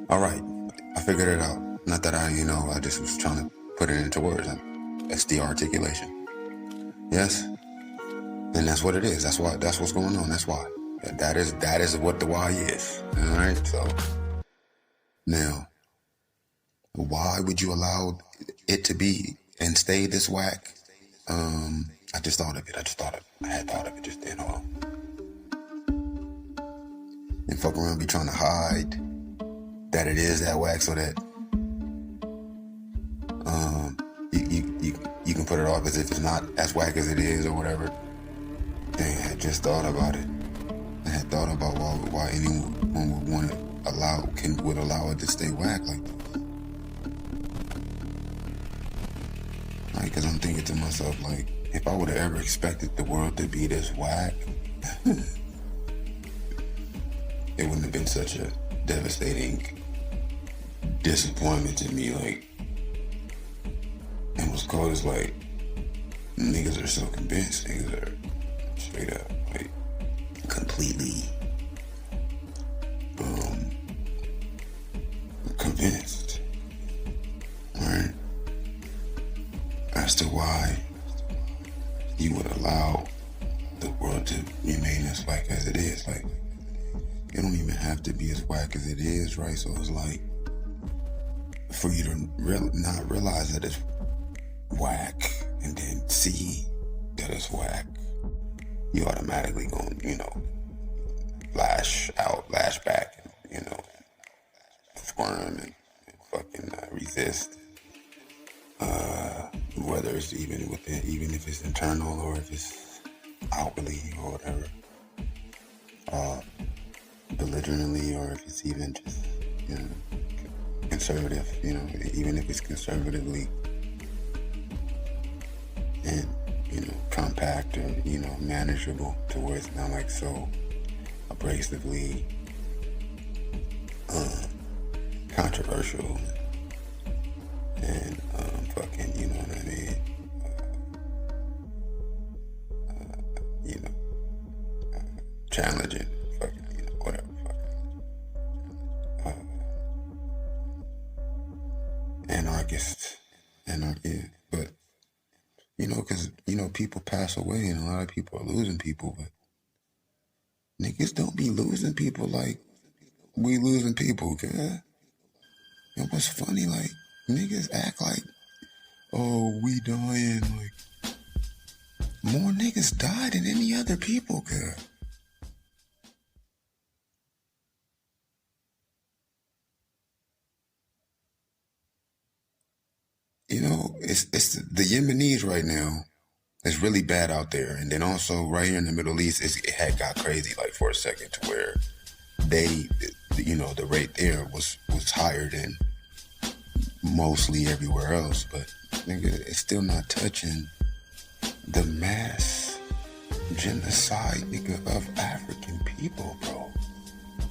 All right, I figured it out. Not that I just was trying to put it into words. It's the articulation. Yes, and that's what it is. That's why. That's what's going on. That's why. That is what the why is. All right. So now, why would you allow it to be and stay this whack? I just thought of it. I had thought of it just then. Hold on. And fuck around, be trying to hide that it is that whack, so that you can put it off as if it's not as whack as it is or whatever. Dang, I had just thought about it. I had thought about why anyone would want to would allow it to stay whack like this. Like, cause I'm thinking to myself, like, if I would have ever expected the world to be this whack, it wouldn't have been such a devastating disappointment to me. Like, and what's cold is like, niggas are so convinced. Niggas are straight up, like, completely convinced, right? As to why you would allow the world to remain as whack as it is. Like, it don't even have to be as whack as it is, right? So it's like, for you to not realize that it's whack and then see that it's whack, you automatically gonna, lash back, squirm and fucking resist. Whether it's even if it's internal or if it's outwardly or whatever, belligerently, or if it's even just, conservative, even if it's conservatively and, compact or, manageable, to where it's not like so abrasively controversial and fucking, you know what I mean? Challenging, fucking, whatever, fucking. Anarchy, but, because, people pass away and a lot of people are losing people, but niggas don't be losing people like we losing people, cuz. And what's funny, like, niggas act like, oh, we dying, like, more niggas died than any other people, cuz. It's the Yemenis right now. It's really bad out there, and then also right here in the Middle East, it had got crazy like for a second, to where the rate there was higher than mostly everywhere else, but nigga, it's still not touching the mass genocide, nigga, of African people, bro,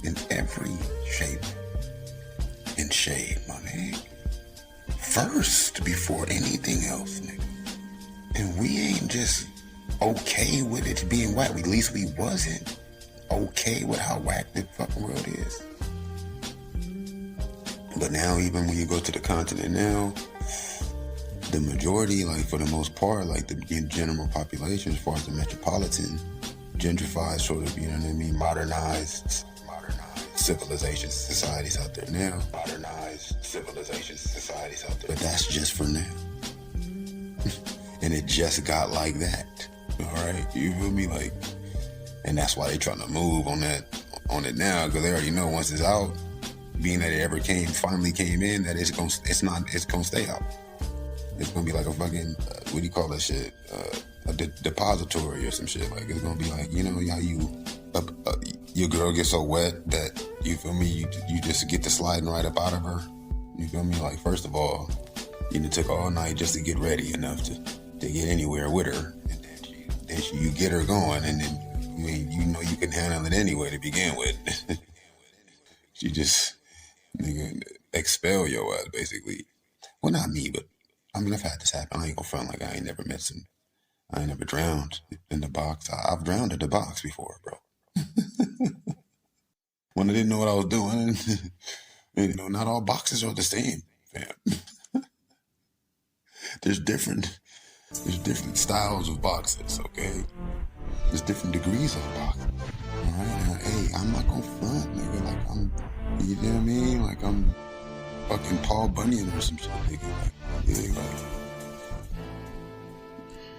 in every shape and shade, my nigga. First, before anything else, nigga. And we ain't just okay with it being whack. At least we wasn't okay with how whack the fucking world is. But now, even when you go to the continent now, the majority, like, for the most part, like, the general population, as far as the metropolitan, gentrified, sort of, you know what I mean, modernized civilization societies out there now. But that's just for now. And it just got like that. Alright? You feel me? Like, and that's why they trying to move on it now, because they already know once it's out, being that it finally came in, that it's gonna stay out. It's gonna be like a fucking, what do you call that shit? A depository or some shit. Like, it's gonna be like, how your girl gets so wet that, you feel me, you just get to sliding right up out of her. You feel me? Like, first of all, you took all night just to get ready enough to get anywhere with her, and then you get her going, and then, I mean, you can handle it anyway to begin with. She just, nigga, expel your ass, basically. Well, not me, but, I mean, I've had this happen. I ain't gonna front like I ain't never drowned in the box. I've drowned in the box before, bro. When I didn't know what I was doing. not all boxes are the same, fam. There's different styles of boxes, okay? There's different degrees of boxes. Alright, now, hey, I'm not gonna front, nigga, like I'm, you know what I mean? Like I'm fucking Paul Bunyan or some shit, nigga. Like, yeah, like,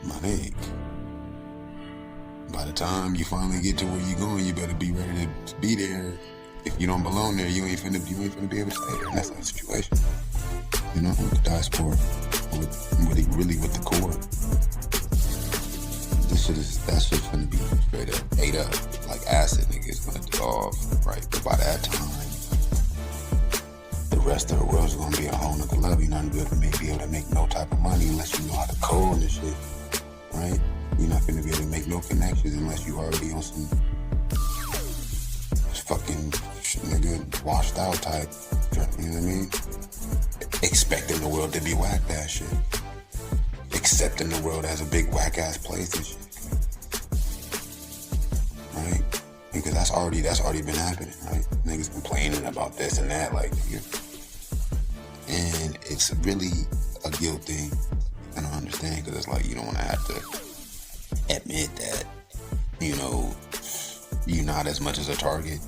my nigga. By the time you finally get to where you're going, you better be ready to be there. If you don't belong there, you ain't finna be able to stay there. And that's the situation. With the diaspora, with the core. That shit's gonna be straight up, ate up, like acid, nigga. It's gonna dissolve, right? But by that time, the rest of the world's gonna be a whole nother level. You're not gonna be able to make no type of money unless you know how to code and shit, right? You're not gonna be able to make no connections unless you already on some fucking nigga washed out type. You know what I mean? Expecting the world to be whacked ass shit. Accepting the world as a big whack ass place and shit. Right? Because that's already been happening, right? Niggas complaining about this and that, like, and it's really a guilt thing. I don't understand, because it's like you don't want to have to admit that, you're not as much as a target.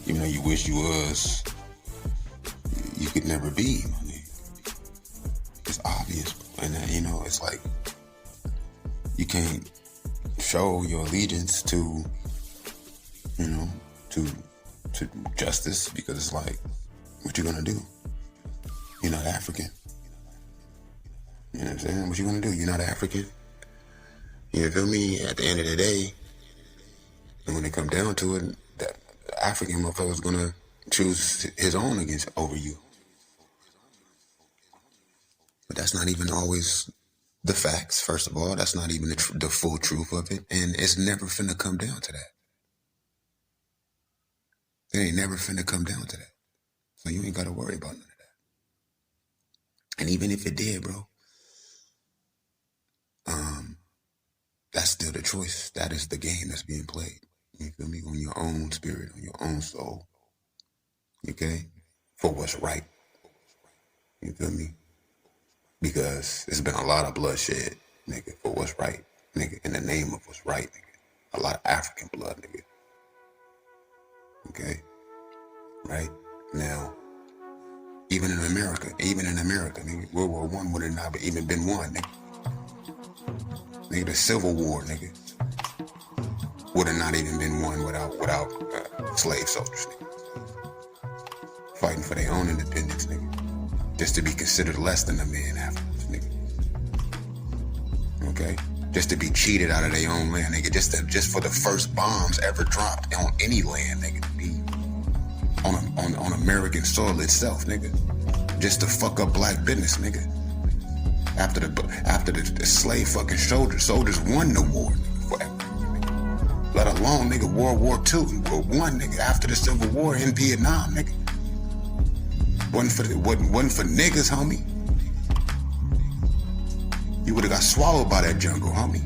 You wish you was. You could never be, my nigga. It's obvious, and it's like you can't show your allegiance to justice, because it's like, what you gonna do? You're not African. You know what I'm saying? What you gonna do? You're not African. You feel me? At the end of the day, and when it come down to it, that African motherfucker's gonna choose his own over you. But that's not even always the facts, first of all. That's not even the full truth of it. And it's never finna come down to that. It ain't never finna come down to that. So you ain't gotta worry about none of that. And even if it did, bro, that's still the choice. That is the game that's being played. You feel me? On your own spirit, on your own soul. Okay? For what's right. You feel me? Because there's been a lot of bloodshed, nigga, for what's right, nigga, in the name of what's right, nigga. A lot of African blood, nigga. Okay? Right? Now, even in America, nigga, World War I would have not even been won, nigga. Nigga, the Civil War, nigga, would have not even been won without slave soldiers, nigga. Fighting for their own independence, nigga. Just to be considered less than a man afterwards, nigga. Okay? Just to be cheated out of their own land, nigga. Just for the first bombs ever dropped on any land, nigga, to be on American soil itself, nigga. Just to fuck up black business, nigga. After the slave fucking soldiers won the war, nigga, forever. Let alone, nigga, World War II won, nigga, after the Civil War in Vietnam, nigga. Wasn't for niggas, homie. You would have got swallowed by that jungle, homie.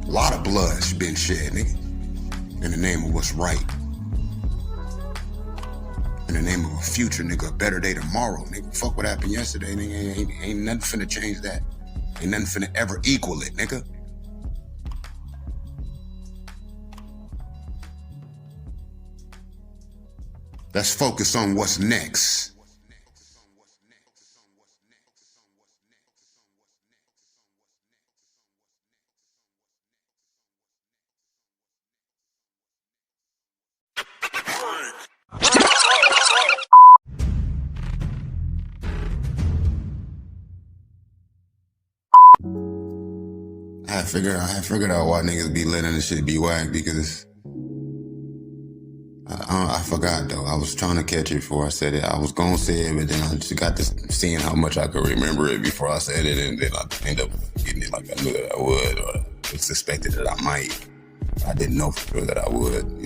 A lot of blood's been shed, nigga. In the name of what's right. In the name of a future, nigga, a better day tomorrow, nigga. Fuck what happened yesterday, nigga. Ain't nothing finna change that. Ain't nothing finna ever equal it, nigga. Let's focus on what's next. I figured out why niggas be letting this shit be whack, because I forgot though. I was trying to catch it before I said it. I was gonna say it, but then I just got to seeing how much I could remember it before I said it, and then I end up getting it like I knew that I would, or suspected that I might. I didn't know for sure that I would,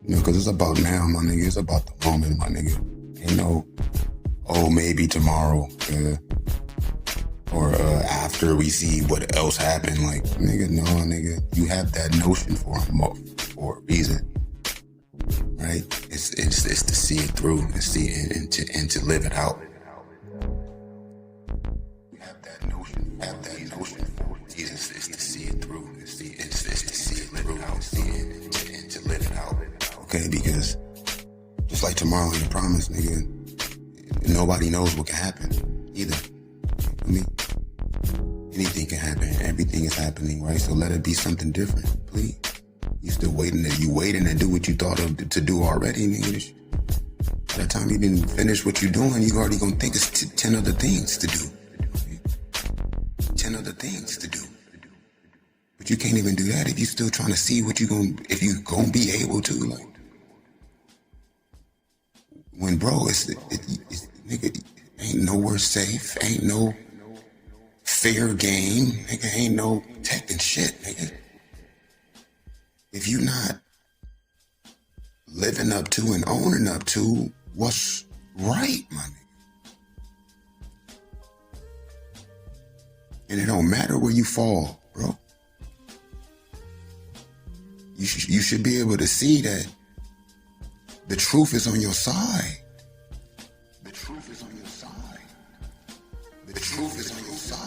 because it's about now, my nigga. It's about the moment, my nigga. Ain't no, oh, maybe tomorrow, or after we see what else happened. Like, nigga, no, nigga. You have that notion for a month. for a reason, right? It's to see it through and see it and to live it out. You have that notion for a reason. It's to see it through and see it. It's to see it through and see it and to live it out. Okay, because just like tomorrow ain't a promise, nigga. Nobody knows what can happen either. I mean, anything can happen. Everything is happening, right? So let it be something different, please. You still waiting to do what you thought of to do already, nigga. By the time you didn't finish what you're doing, you already gonna think it's 10 other things to do. 10 other things to do. But you can't even do that if you still trying to see what if you gonna be able to, like. When bro, it's nigga, ain't nowhere safe, ain't no fair game, nigga, ain't no protecting shit, nigga. If you not living up to and owning up to what's right, my nigga. And it don't matter where you fall, bro. You should be able to see that the truth is on your side. The truth is on your side. The truth is on your side.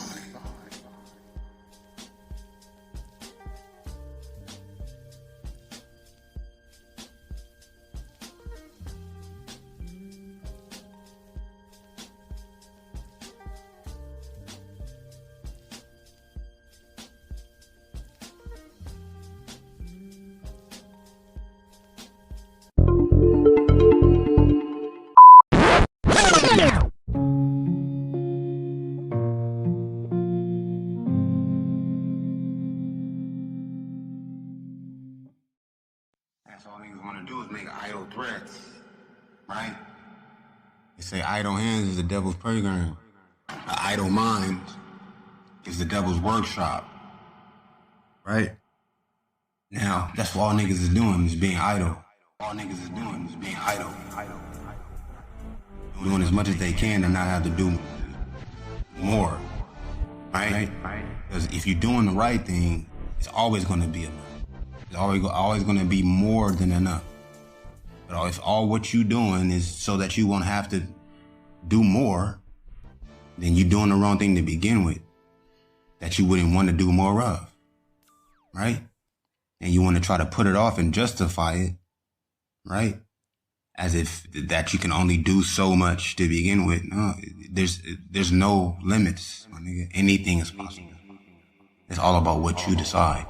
That's all niggas want to do is make idle threats, right? They say idle hands is the devil's playground. An idle mind is the devil's workshop, right? Now, that's what all niggas is doing, is being idle. All niggas is doing is being idle. Doing as much as they can to not have to do more, right? Because if you're doing the right thing, it's always going to be enough. It's always going to be more than enough. But if all what you're doing is so that you won't have to do more, then you're doing the wrong thing to begin with, that you wouldn't want to do more of, right? And you want to try to put it off and justify it, right? As if that you can only do so much to begin with. No, there's no limits, my nigga. Anything is possible. It's all about what you decide.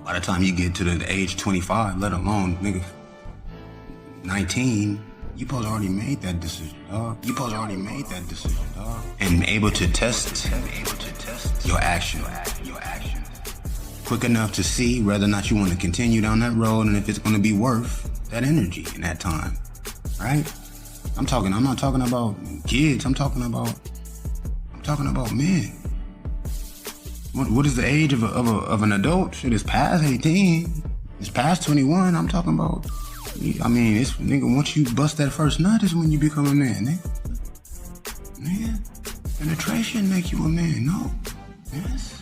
By the time you get to the age 25, let alone, nigga, 19, you supposed to already made that decision, dog. And able to test your action. Quick enough to see whether or not you want to continue down that road and if it's going to be worth that energy in that time, right? I'm not talking about kids. I'm talking about men. What is the age of an adult? Shit, it's past 18. It's past 21. I'm talking about, I mean, it's, nigga, once you bust that first nut is when you become a man, nigga. Nigga, penetration make you a man. No. Yes.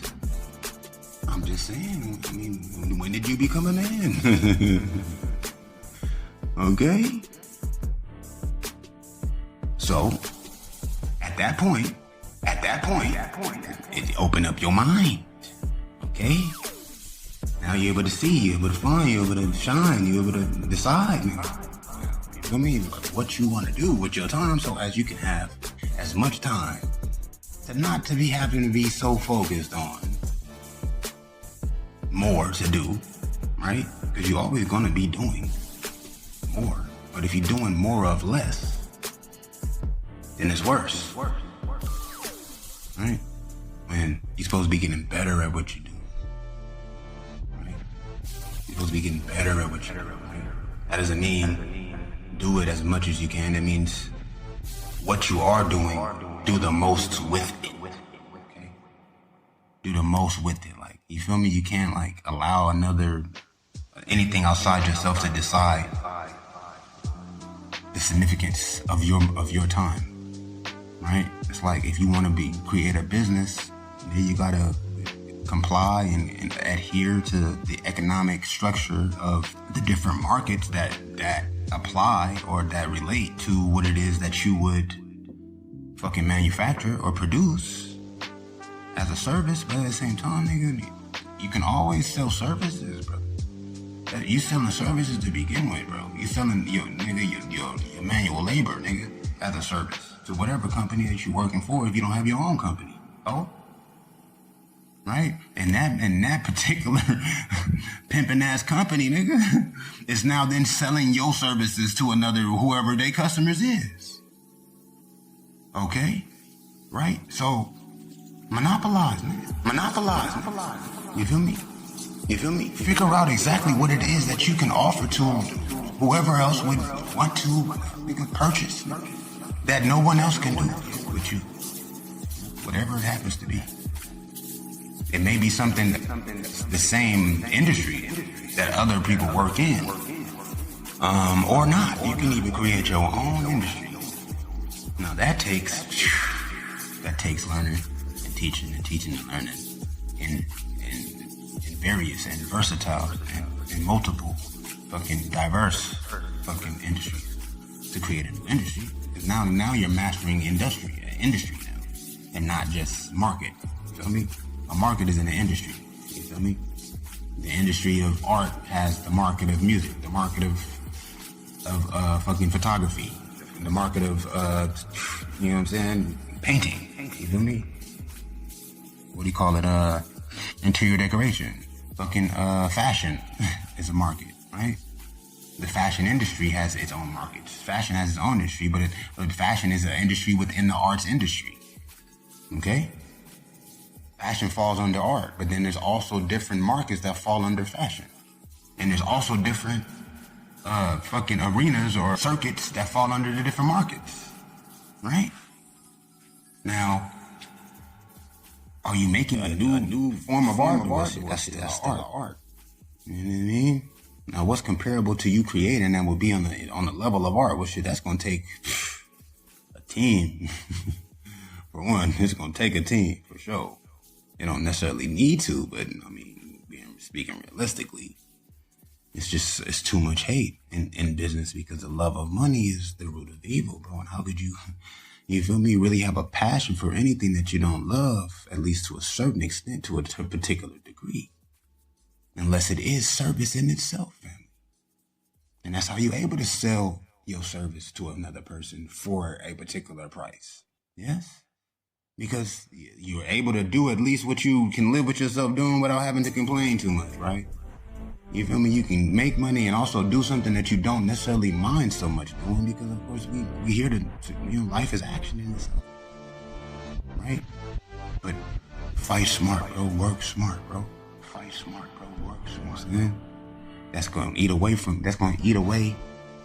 I'm just saying, I mean, when did you become a man? Okay? So, at that point, it open up your mind. Okay? Now you're able to see, you're able to find, you're able to shine, you're able to decide. You feel me? What you want to do with your time, so as you can have as much time to not to be having to be so focused on more to do, right? Because you're always going to be doing more. But if you're doing more of less, then it's worse. Right? When you're supposed to be getting better at what you do. Right? You're supposed to be getting better at what you do. Right? That doesn't mean do it as much as you can. It means what you are doing, do the most with it. Okay? Do the most with it. Like, you feel me? You can't like allow anything outside yourself to decide the significance of your time. Right? It's like if you want to create a business, then you gotta comply and adhere to the economic structure of the different markets that apply or that relate to what it is that you would fucking manufacture or produce as a service. But at the same time, nigga, you can always sell services, bro. You selling services to begin with, bro. You selling your manual labor, nigga, as a service to whatever company that you're working for if you don't have your own company. Oh, right? And that particular pimping ass company, nigga, is now then selling your services to another, whoever their customers is. Okay? Right? So monopolize, nigga. Monopolize. You feel me? You feel me? Figure out exactly what it is that you can offer to whoever else would want to purchase that no one else can do with you. Whatever it happens to be. It may be something the same industry that other people work in. Or not. You can even create your own industry. Now that takes learning and teaching and learning in various and versatile and multiple fucking diverse fucking industries to create a new industry. Because now you're mastering industry now, and not just market. You feel me? A market is in the industry. You feel me? The industry of art has the market of music, the market of fucking photography, the market of you know what I'm saying, painting. You feel me? What do you call it? Interior decoration. Fucking fashion is a market, right? The fashion industry has its own market. Fashion has its own industry, but fashion is an industry within the arts industry. Okay? Fashion falls under art, but then there's also different markets that fall under fashion. And there's also different fucking arenas or circuits that fall under the different markets. Right? Now, are you making a new form of art? That's still art. You know what I mean? Now, what's comparable to you creating that would be on the level of art? Well, shit, that's gonna take a team. For one, it's gonna take a team for sure. You don't necessarily need to, but I mean, speaking realistically, it's too much hate in business because the love of money is the root of evil, bro. And how could you feel me, really have a passion for anything that you don't love, at least to a certain extent, to a particular degree, unless it is service in itself, family. And that's how you're able to sell your service to another person for a particular price. Yes? Because you're able to do at least what you can live with yourself doing without having to complain too much, right? You feel me? You can make money and also do something that you don't necessarily mind so much doing because, of course, we here to life is action in itself, right? But fight smart, bro. Work smart, bro. Fight smart, bro. Work smart. Man. That's going to eat away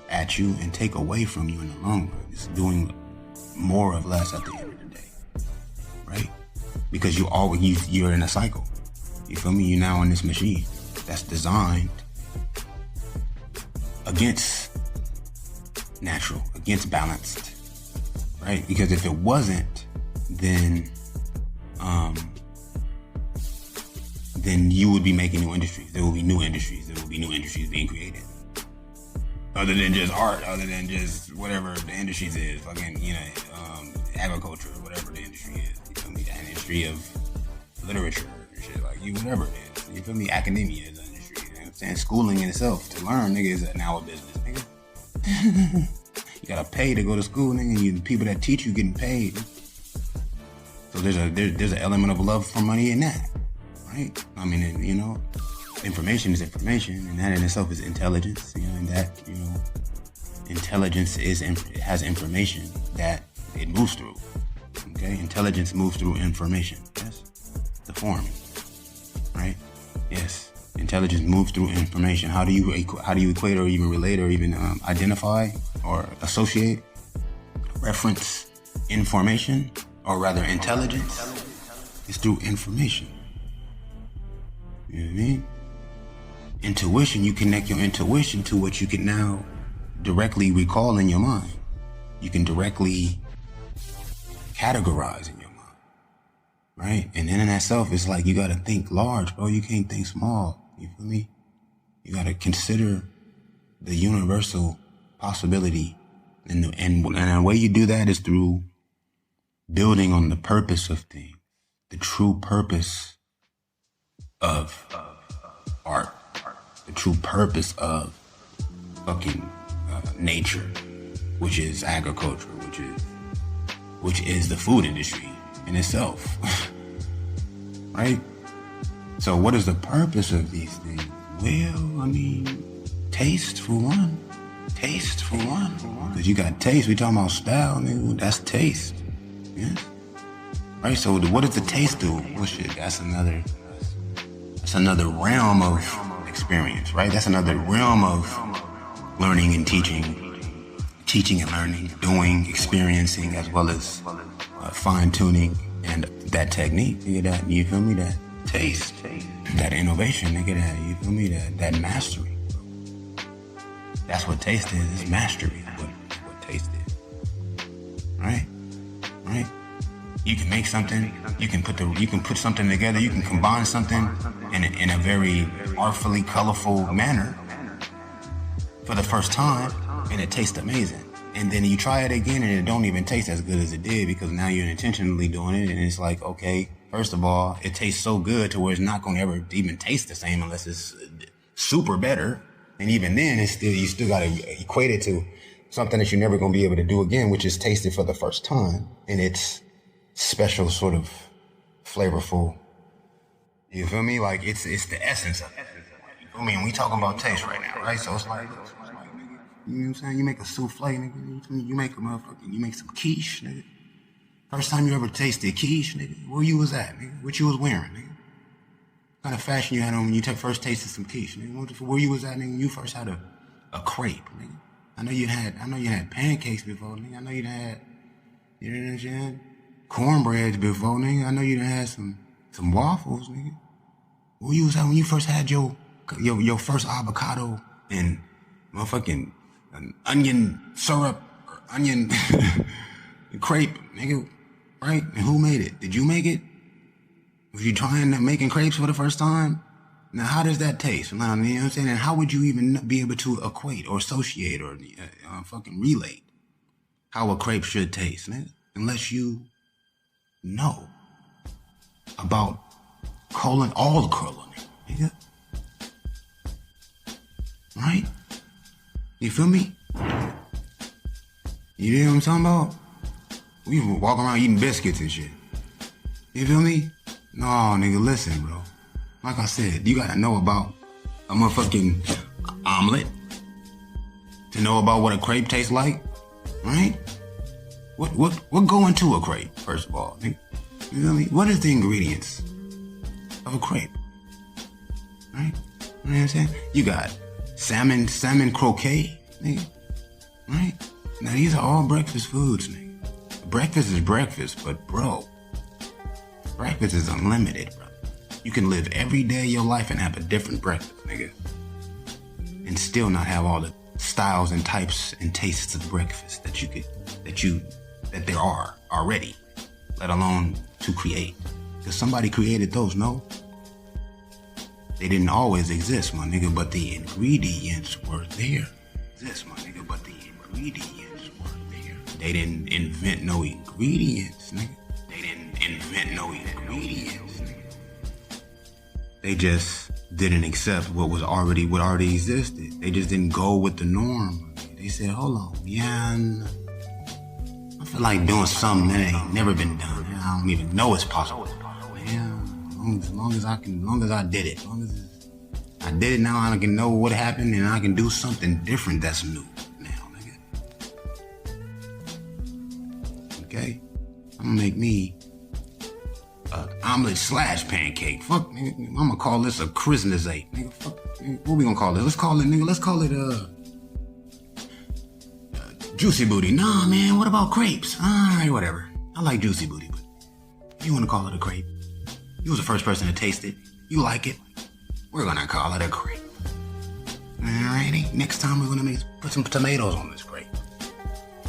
at you and take away from you in the long run. It's doing more or less at the end of the day, right? Because you're in a cycle. You feel me? You're now in this machine that's designed against natural, against balanced, right? Because if it wasn't, then you would be making new industries. There will be new industries. There will be new industries being created. Other than just art, other than just whatever the industries is, fucking, agriculture, whatever the industry is. You feel me? The industry of literature and shit, like whatever it is. You feel me? Academia is an industry. You know what I'm saying? Schooling in itself, to learn, nigga, is now a business, nigga. You gotta pay to go to school, nigga. The people that teach you getting paid. So there's an element of love for money in that, right? I mean, information is information, and that in itself is intelligence. And that intelligence has information that it moves through. Okay, intelligence moves through information. Yes, the form, right? Yes, intelligence moves through information. How do you equate or even relate or even identify or associate, reference information, or rather intelligence? It's through information. You know what I mean? Intuition, you connect your intuition to what you can now directly recall in your mind. You can directly categorize in your mind. right? And then in itself, it's like you got to think large, bro. You can't think small. You feel me? You got to consider the universal possibility. And the way you do that is through building on the purpose of things, the true purpose of art, the true purpose of fucking nature, which is agriculture, which is the food industry in itself, right? So what is the purpose of these things? Well, I mean, taste for one. Taste for one. Because you got taste. We talking about style, nigga. That's taste. Yes. Right. So what does the taste do? Well, shit. That's another realm of experience, right? That's another realm of learning and teaching and learning, doing, experiencing, as well as fine tuning and that technique. Nigga, that, you feel me? That taste, that innovation. Nigga, that, you feel me? That mastery. That's what taste is. It's mastery. What taste is. Right? Right? You can make something. You can put something together. You can combine something in a very artfully colorful manner for the first time, and it tastes amazing. And then you try it again, and it don't even taste as good as it did because now you're intentionally doing it, and it's like, okay, first of all, it tastes so good to where it's not going to ever even taste the same unless it's super better. And even then, you still got to equate it to something that you're never going to be able to do again, which is taste it for the first time. And it's special, sort of flavorful. You feel me? Like it's the essence of it. You feel me? And we talking about taste right now, right? So it's like, you know what I'm saying? You make a souffle, nigga. You make a motherfucking, you make some quiche, nigga. First time you ever tasted quiche, nigga. Where you was at, nigga? What you was wearing, nigga? What kind of fashion you had on when you first tasted some quiche, nigga? Where you was at, nigga? You first had a crepe, nigga. I know you had pancakes before, nigga. I know you had, you know what I'm saying? Cornbreads before, nigga. I know you done had some waffles, nigga. Where you was at when you first had your first avocado and motherfucking onion syrup or onion crepe, nigga, right? And who made it? Did you make it? Was you making crepes for the first time? Now, how does that taste? You know what I'm saying? And how would you even be able to equate or associate or fucking relate how a crepe should taste, man? Unless you know about all the colon, nigga. Right? You feel me? You know what I'm talking about? We walk around eating biscuits and shit. You feel me? No, nigga, listen, bro. Like I said, you gotta know about a motherfucking omelet to know about what a crepe tastes like, right? What go into a crepe, first of all, nigga? You feel me? What is the ingredients of a crepe, right? You know what I'm saying? You got salmon croquet, nigga, right? Now these are all breakfast foods, nigga. Breakfast is breakfast, but bro, breakfast is unlimited, bro. You can live every day of your life and have a different breakfast, nigga, and still not have all the styles and types and tastes of breakfast that there are already, let alone to create. Because somebody created those, no? They didn't always exist, my nigga, but the ingredients were there. They didn't invent no ingredients, nigga. They just didn't accept what already existed. They just didn't go with the norm. They said, hold on, yeah, I feel like doing something that ain't never been done. I don't even know it's possible. Yeah, as long as I did it. As long as I did it, now I can know what happened and I can do something different that's new now, nigga. Okay? I'm gonna make me an omelet / pancake. Fuck, nigga. I'm gonna call this a Christmas eight. Nigga, fuck, nigga. What we gonna call it? Let's call it Juicy Booty. Nah, man, what about crepes? Alright, whatever. I like Juicy Booty, but you wanna call it a crepe? You was the first person to taste it. You like it. We're gonna call it a crepe. Alrighty. Next time we're gonna put some tomatoes on this crepe.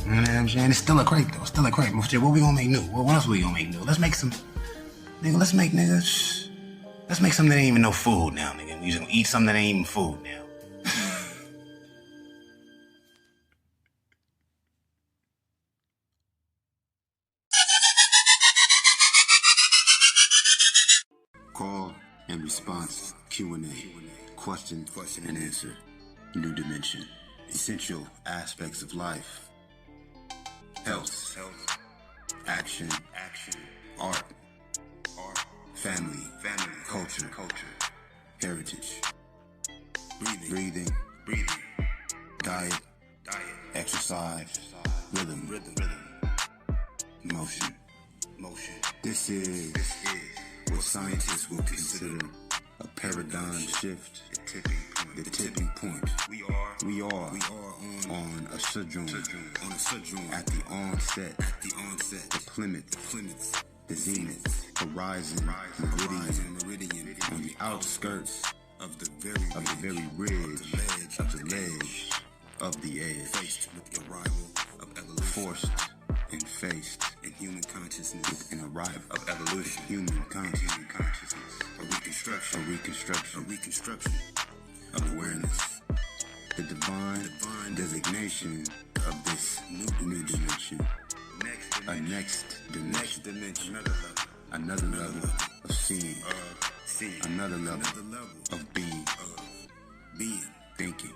You know what I'm saying? It's still a crepe though. It's still a crepe. What we gonna make new? What else we gonna make new? Let's make some Nigga, let's make something that ain't even no food now, nigga. We just gonna eat something that ain't even food now. Call and response Q&A. Question and answer. New dimension. Essential aspects of life. Health. Action. Art. Family. Culture. Heritage. Breathing. Diet. Exercise. Rhythm. Motion. This is what scientists will consider a paradigm shift, the tipping point. We are on a sojourn, at the onset, the plummet, the zenith, horizon, meridian, on the outskirts of the very ridge, of the ledge, of the edge, faced with the arrival of evolution, forced and faced in human consciousness, with an arrival of evolution, human consciousness, a reconstruction of awareness, the divine designation of this new dimension, a next dimension, another level of seeing, another level of being, thinking,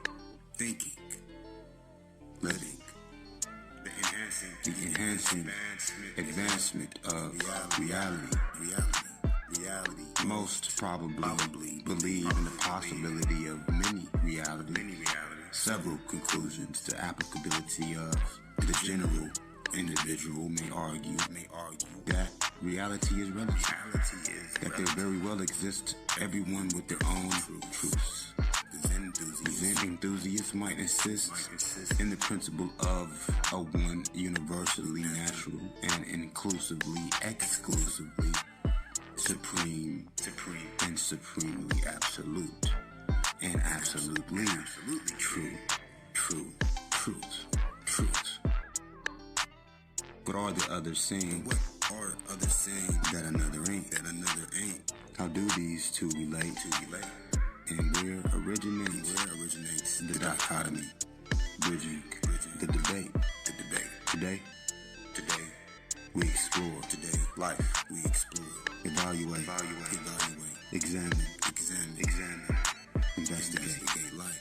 living. The enhancing advancement of reality. Most probably believe in the possibility of many realities. Several conclusions. The applicability of the general individual may argue that reality is relative. That there very well exists everyone with their own truths. Zen enthusiasts might insist in the principle of a one universally natural and exclusively supreme and supremely absolute and absolutely true. What are the others saying? That another ain't? How do these two relate? And where originates the dichotomy, bridging the debate. Today, we explore. Life, we explore. Evaluate. Examine. Investigate life.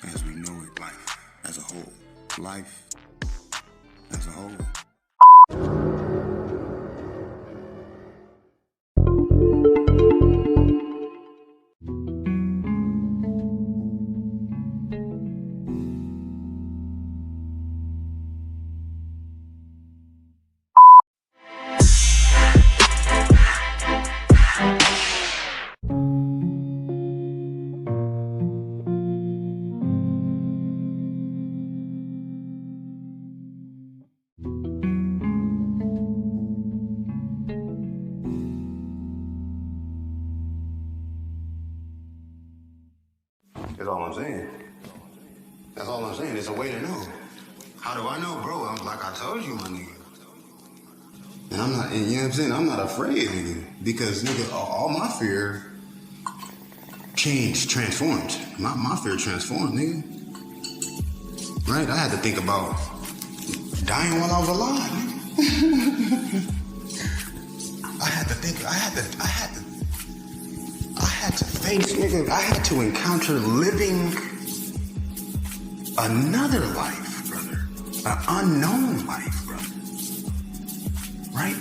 As we know it, life. As a whole. Life as a whole. That's all I'm saying. It's a way to know. How do I know, bro? I'm like I told you, my nigga. And I'm not, and you know what I'm saying? I'm not afraid, nigga. Because, nigga, all my fear transformed. My fear transformed, nigga. Right? I had to think about dying while I was alive, nigga. I had to face, nigga, I had to encounter living another life, brother. An unknown life, brother. Right?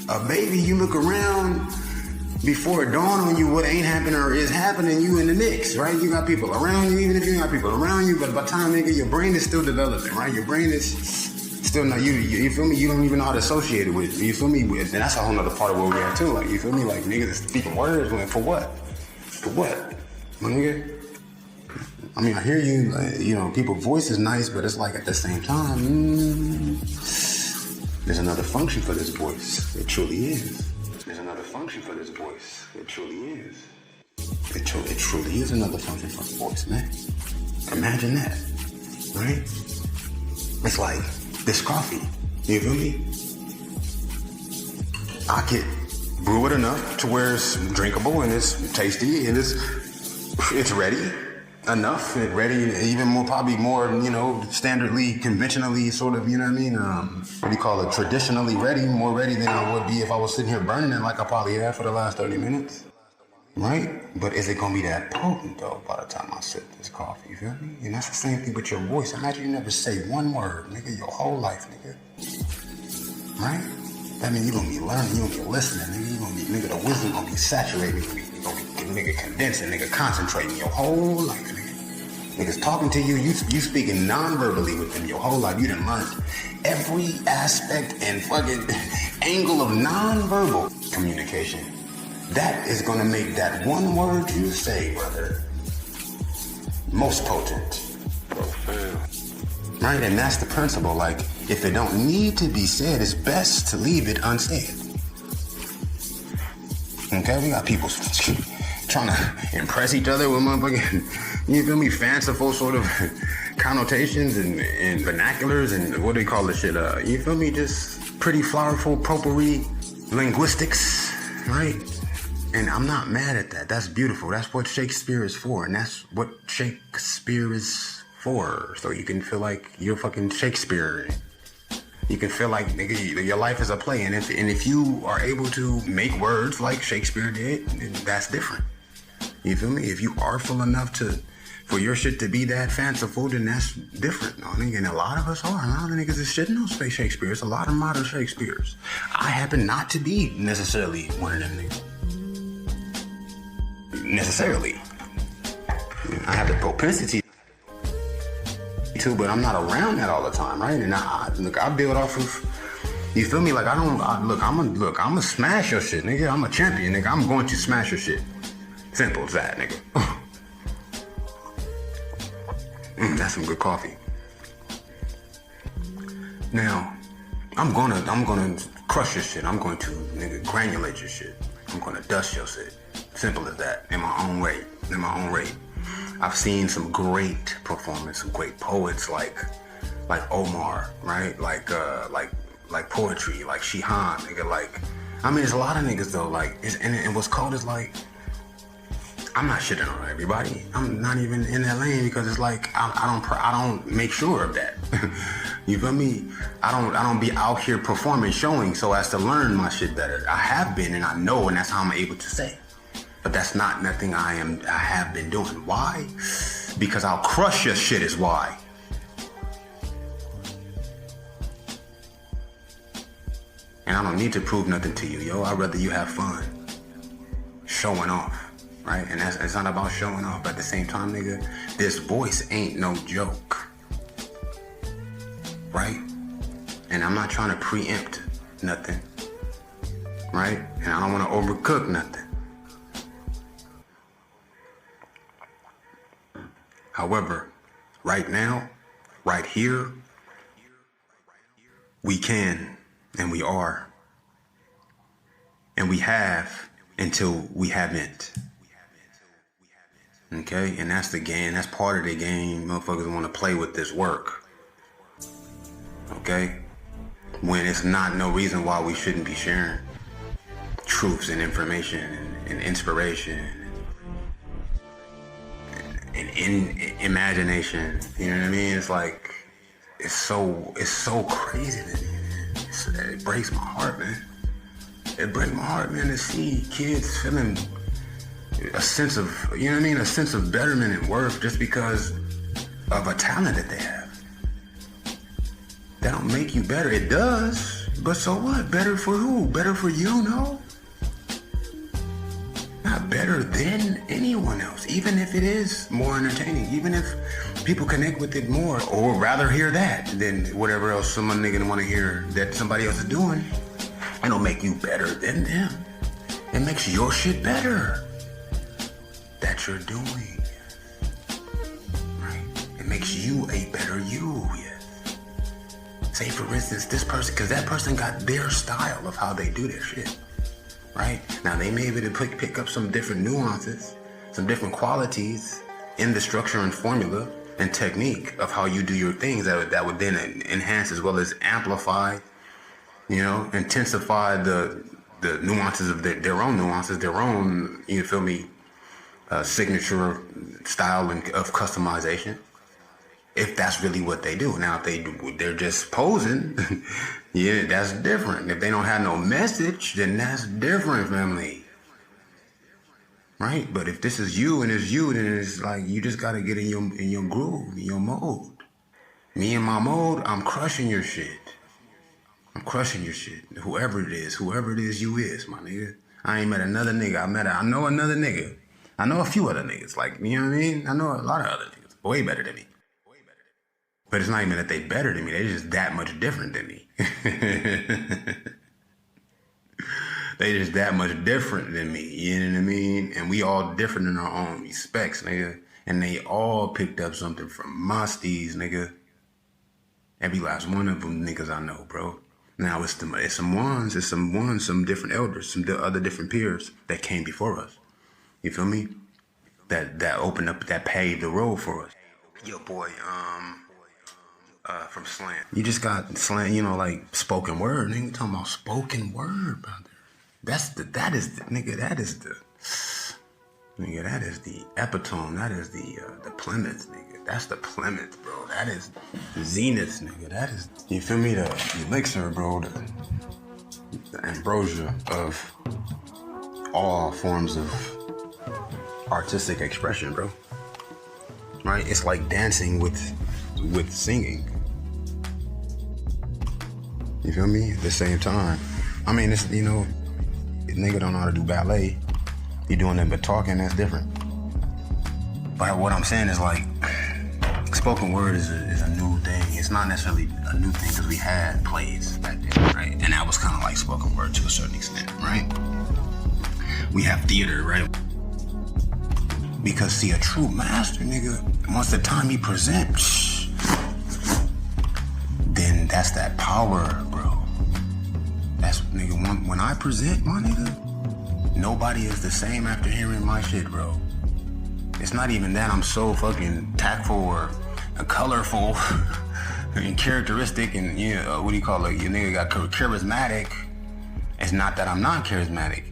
A baby, you look around before it dawn on you what ain't happening or is happening, you in the mix, right? You got people around you, even if you ain't got people around you, but by the time, nigga, your brain is still developing, right? Your brain is still not, you feel me? You don't even know how to associate it with it. You feel me? And that's a whole nother part of where we're at too. Like, you feel me? Like, niggas speaking words, like, for what? For what? My nigga? I mean, I hear you, like, you know, people's voice is nice, but it's like at the same time, there's another function for this voice. It truly is. There's another function for this voice. It truly is. It truly is another function for the voice, man. Imagine that, right? It's like this coffee, you feel me? I could brew it enough to where it's drinkable and it's tasty and it's ready enough, and ready, even more, probably more, standardly, conventionally, sort of, you know what I mean? What do you call it? Traditionally ready, more ready than I would be if I was sitting here burning it like I probably have for the last 30 minutes. Right? But is it gonna be that potent though by the time I sip this coffee, you feel me? And that's the same thing with your voice. Imagine you never say one word, nigga, your whole life, nigga. Right? That means you're gonna be learning, you're gonna be listening, nigga. You're gonna be, nigga, the wisdom gonna be saturated, you're gonna be, nigga, condensing, nigga, concentrating your whole life, nigga. Niggas talking to you, you speaking non-verbally with them your whole life. You done learned every aspect and fucking angle of non-verbal communication. That is gonna make that one word you say, brother, most potent. Right? And that's the principle. Like, if it don't need to be said, it's best to leave it unsaid. Okay? We got people trying to impress each other with motherfucking, you feel me, fanciful sort of connotations and vernaculars and what do you call this shit? You feel me? Just pretty flowerful potpourri linguistics, right? And I'm not mad at that. That's beautiful. That's what Shakespeare is for. And that's what Shakespeare is for. So you can feel like you're fucking Shakespeare. You can feel like, nigga, your life is a play. And if you are able to make words like Shakespeare did, that's different. You feel me? If you are artful enough for your shit to be that fanciful, then that's different. No, nigga, and a lot of us are. A lot of niggas is shitting on space Shakespeare. It's a lot of modern Shakespeares. I happen not to be necessarily one of them niggas. Necessarily. I have the propensity to, but I'm not around that all the time, right? And I build off of, you feel me? Like I'm gonna smash your shit, nigga. I'm a champion, nigga. I'm going to smash your shit. Simple as that, nigga. That's some good coffee. Now, I'm gonna crush your shit. I'm going to, nigga, granulate your shit. I'm gonna dust your shit. Simple as that. In my own way. I've seen some great performance, some great poets like Omar, right? Like poetry, like Shihan, nigga. Like, I mean, there's a lot of niggas though. Like, and what's cold is like, I'm not shitting on everybody. I'm not even in that lane because it's like I don't make sure of that. You feel me? I don't be out here performing, showing so as to learn my shit better. I have been and I know, and that's how I'm able to say. But that's not nothing I have been doing. Why? Because I'll crush your shit is why. And I don't need to prove nothing to you, yo. I'd rather you have fun. Showing off, right? And it's not about showing off, but at the same time, nigga, this voice ain't no joke. Right? And I'm not trying to preempt nothing. Right? And I don't want to overcook nothing. However, right now, right here, we can and we are. And we have until we haven't. Okay? And that's the game. That's part of the game. Motherfuckers want to play with this work. Okay? When it's not no reason why we shouldn't be sharing truths and information and inspiration and imagination. You know what I mean? It's like, it's so crazy to me, man. It breaks my heart, man. It breaks my heart, man, to see kids feeling a sense of, you know what I mean? A sense of betterment and worth just because of a talent that they have. That don't make you better. It does, but so what? Better for who? Better for you? No. Not better than anyone else, even if it is more entertaining, even if people connect with it more, or rather hear that than whatever else some nigga want to hear that somebody else is doing. It don't make you better than them. It makes your shit better that you're doing. Right? It makes you a better you. Say, for instance, this person, because that person got their style of how they do their shit, right? Now, they may be able to pick up some different nuances, some different qualities in the structure and formula and technique of how you do your things that would then enhance as well as amplify, you know, intensify the the nuances of their own nuances, their own, you feel me, signature style and of customization. If that's really what they do. Now, if they're just posing, yeah, that's different. If they don't have no message, then that's different, family. Right? But if this is you and it's you, then it's like you just gotta get in your groove, in your mode. Me and my mode, I'm crushing your shit. I'm crushing your shit. Whoever it is you is, my nigga. I ain't met another nigga. I know another nigga. I know a few other niggas. Like, you know what I mean? I know a lot of other niggas. Way better than me. But it's not even that they better than me. They're just that much different than me. They just that much different than me. You know what I mean? And we all different in our own respects, nigga. And they all picked up something from my steez, nigga. Every last one of them niggas I know, bro. Now it's some different elders, some other different peers that came before us. You feel me? That opened up, that paved the road for us. Yo, boy, from slang. You just got slang, you know, like spoken word. Nigga, talking about spoken word, brother. That is the epitome. That is the plemons, nigga. That's the plemons, bro. That is the zenith, nigga. That is, you feel me? The elixir, bro. The ambrosia of all forms of artistic expression, bro. Right? It's like dancing with singing. You feel me? At the same time. I mean, it's, you know, if nigga don't know how to do ballet, you doing nothing but talking, that's different. But what I'm saying is, like, spoken word is a new thing. It's not necessarily a new thing because we had plays back then, right? And that was kind of like spoken word to a certain extent, right? We have theater, right? Because, see, a true master, nigga, once the time he presents, then that's that power, bro. That's, nigga, when I present, my nigga, nobody is the same after hearing my shit, bro. It's not even that I'm so fucking tactful or colorful and characteristic and, yeah, what do you call it? Your nigga got charismatic. It's not that I'm not charismatic.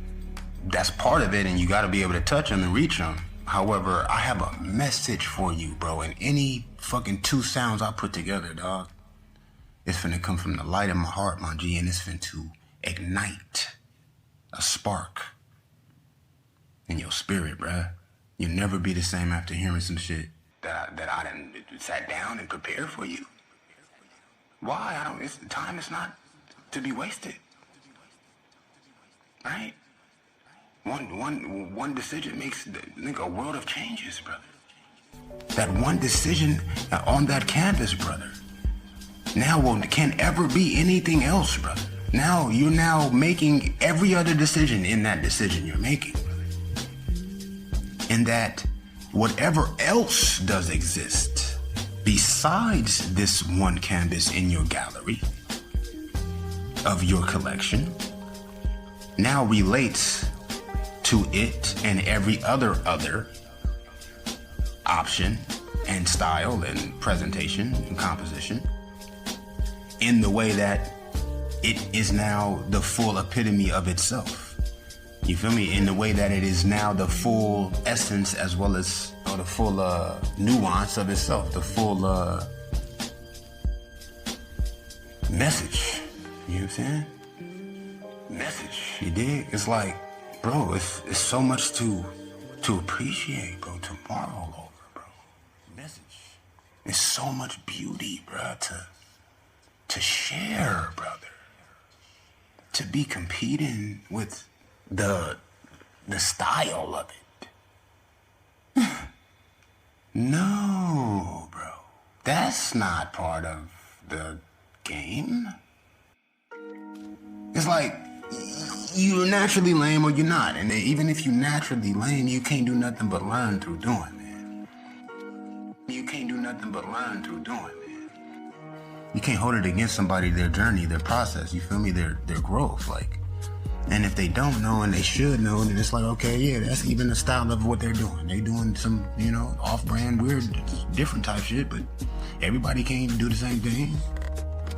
That's part of it, and you gotta be able to touch them and reach them. However, I have a message for you, bro, and any fucking two sounds I put together, dog, it's finna come from the light of my heart, my G, and it's finna to ignite a spark in your spirit, bruh. You'll never be the same after hearing some shit that I done sat down and prepared for you. Why? Time is not to be wasted. Right? One decision makes a world of changes, brother. That one decision on that canvas, brother, now can't ever be anything else, brother. Now you're now making every other decision in that decision you're making, brother. And that whatever else does exist besides this one canvas in your gallery of your collection now relates to it and every other option and style and presentation and composition in the way that it is now the full epitome of itself. You feel me? In the way that it is now the full essence as well as the full nuance of itself, the full message. You know what I'm saying? Message. You dig? It's like, bro, it's so much to appreciate, bro, to marvel over, bro. Message. It's so much beauty, bro, to share, brother. To be competing with the style of it. No, bro. That's not part of the game. It's like, you're naturally lame or you're not. And even if you're naturally lame, you can't do nothing but learn through doing, man. You can't do nothing but learn through doing, man. You can't hold it against somebody, their journey, their process, you feel me, their growth, like. And if they don't know and they should know, then it's like, okay, yeah, that's even the style of what they're doing. They doing some, you know, off-brand, weird, different type shit, but everybody can't do the same thing.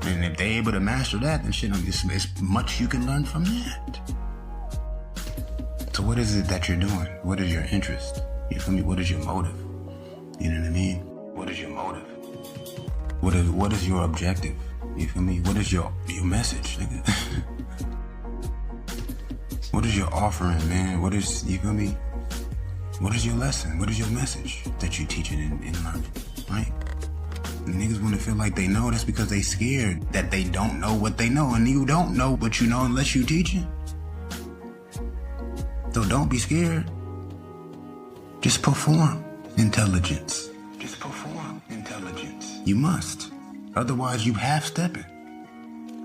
And if they're able to master that, then shit, it's much you can learn from that. So what is it that you're doing? What is your interest? You feel me? What is your motive? You know what I mean? What is your motive? What is your objective? You feel me? What is your message, nigga? What is your offering, man? What is, you feel me? What is your lesson? What is your message that you teaching and learning, right? The niggas want to feel like they know. That's because they scared that they don't know what they know. And you don't know what you know unless you teach it. So don't be scared. Just perform intelligence. Just perform intelligence. You must. Otherwise you half-stepping.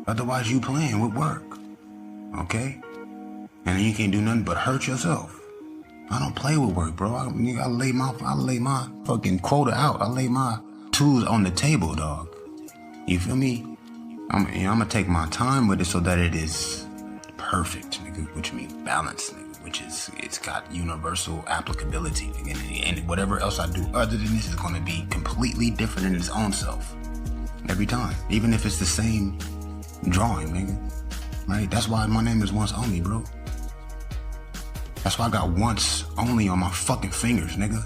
Otherwise you playing with work. Okay? And you can't do nothing but hurt yourself. I don't play with work, bro. I lay my fucking quota out. I lay my tools on the table, dog. You feel me? I'm gonna take my time with it so that it is perfect, nigga, which means balance, nigga, which is, it's got universal applicability, nigga, and whatever else I do other than this is gonna be completely different in its own self. Every time. Even if it's the same drawing, nigga. Right? That's why my name is Once Only, bro. That's why I got once only on my fucking fingers, nigga.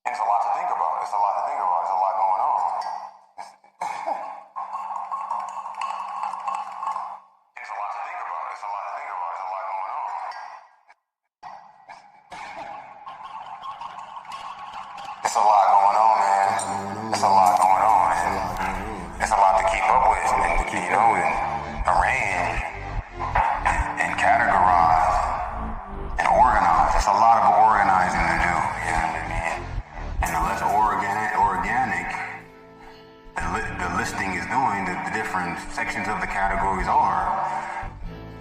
It's a lot to think about. It's a lot to think about. There's a lot going on. It's a lot to think about. It's a lot to think about. There's a lot going on. It's a lot going on, man. It's a lot going on, man. It's a lot to keep up with and you know, and arrange and categorize and organize. It's a lot of organizing to do. You know what I mean? And the less organic the listing is doing, the different sections of the categories are,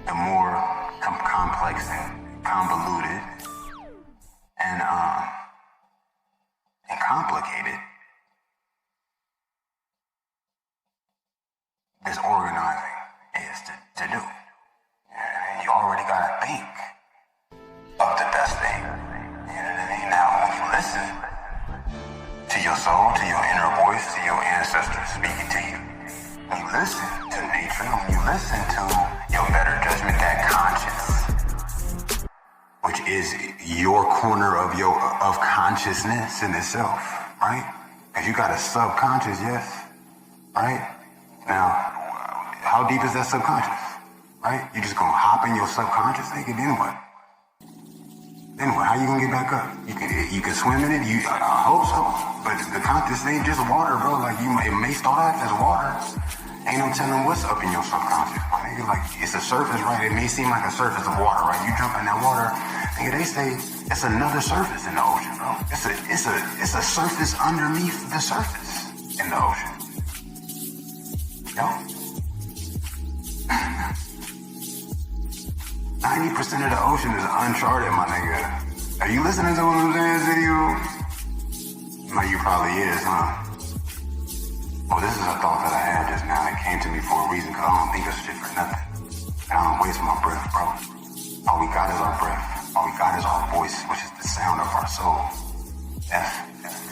the more complex and convoluted and complicated this organizing is to do. And you already gotta think of the best thing. You know what I mean? Now, when you listen to your soul, to your inner voice, to your ancestors speaking to you, when you listen to nature, when you listen to your better judgment, that conscious, which is your corner of consciousness in itself, right? Because you got a subconscious, yes, right? Now, how deep is that subconscious, right? You just gonna hop in your subconscious, nigga, then what? Then what? How you gonna get back up? You can swim in it. I hope so. But the conscious ain't just water, bro. Like it may start out as water. Ain't no telling what's up in your subconscious. Nigga, like it's a surface, right? It may seem like a surface of water, right? You jump in that water, nigga, they say it's another surface in the ocean, bro. It's a surface underneath the surface in the ocean. Yo. 90% of the ocean is uncharted, my nigga. Are you listening to what I'm saying to you? No, you probably is, huh? Well, this is a thought that I had just now. It came to me for a reason, because I don't think of shit for nothing. I don't waste my breath, bro. All we got is our breath. All we got is our voice, which is the sound of our soul.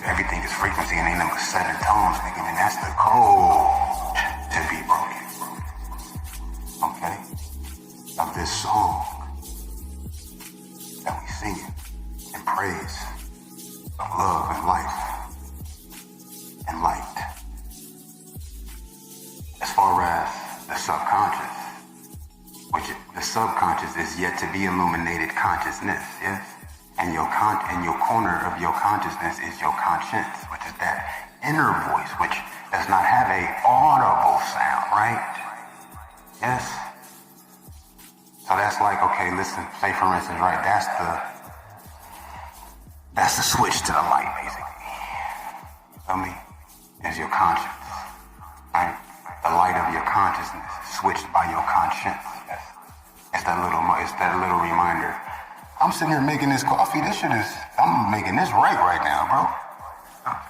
Everything is frequency and ain't no set in tones, nigga. And that's the code to be broken. Okay? Of this song that we sing in praise of love and life and light. As far as the subconscious, which the subconscious is yet to be illuminated consciousness, yes? And your corner of your consciousness is your conscience, which is that inner voice, which does not have a audible sound, right? Yes? So that's like, okay, listen, say for instance, right, that's That's the switch to the light, basically. You feel me? It's your conscience, right? The light of your consciousness switched by your conscience. It's that little reminder. I'm sitting here making this coffee. I'm making this right now, bro.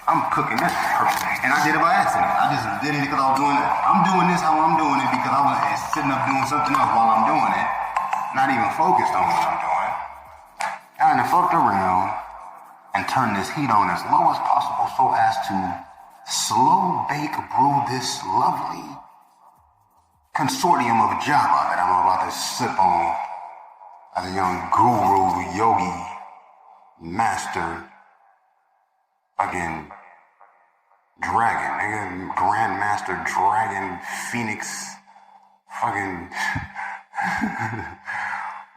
I'm cooking this perfect. And I did it by accident. I just did it because I was doing it. I'm doing this how I'm doing it because I was sitting up doing something else while I'm doing it. Not even focused on what I'm doing. And I fucked around and turned this heat on as low as possible so as to slow bake brew this lovely consortium of Java that I'm about to sip on as a young guru, yogi, master, fucking dragon, nigga, grandmaster dragon, Sphinx, fucking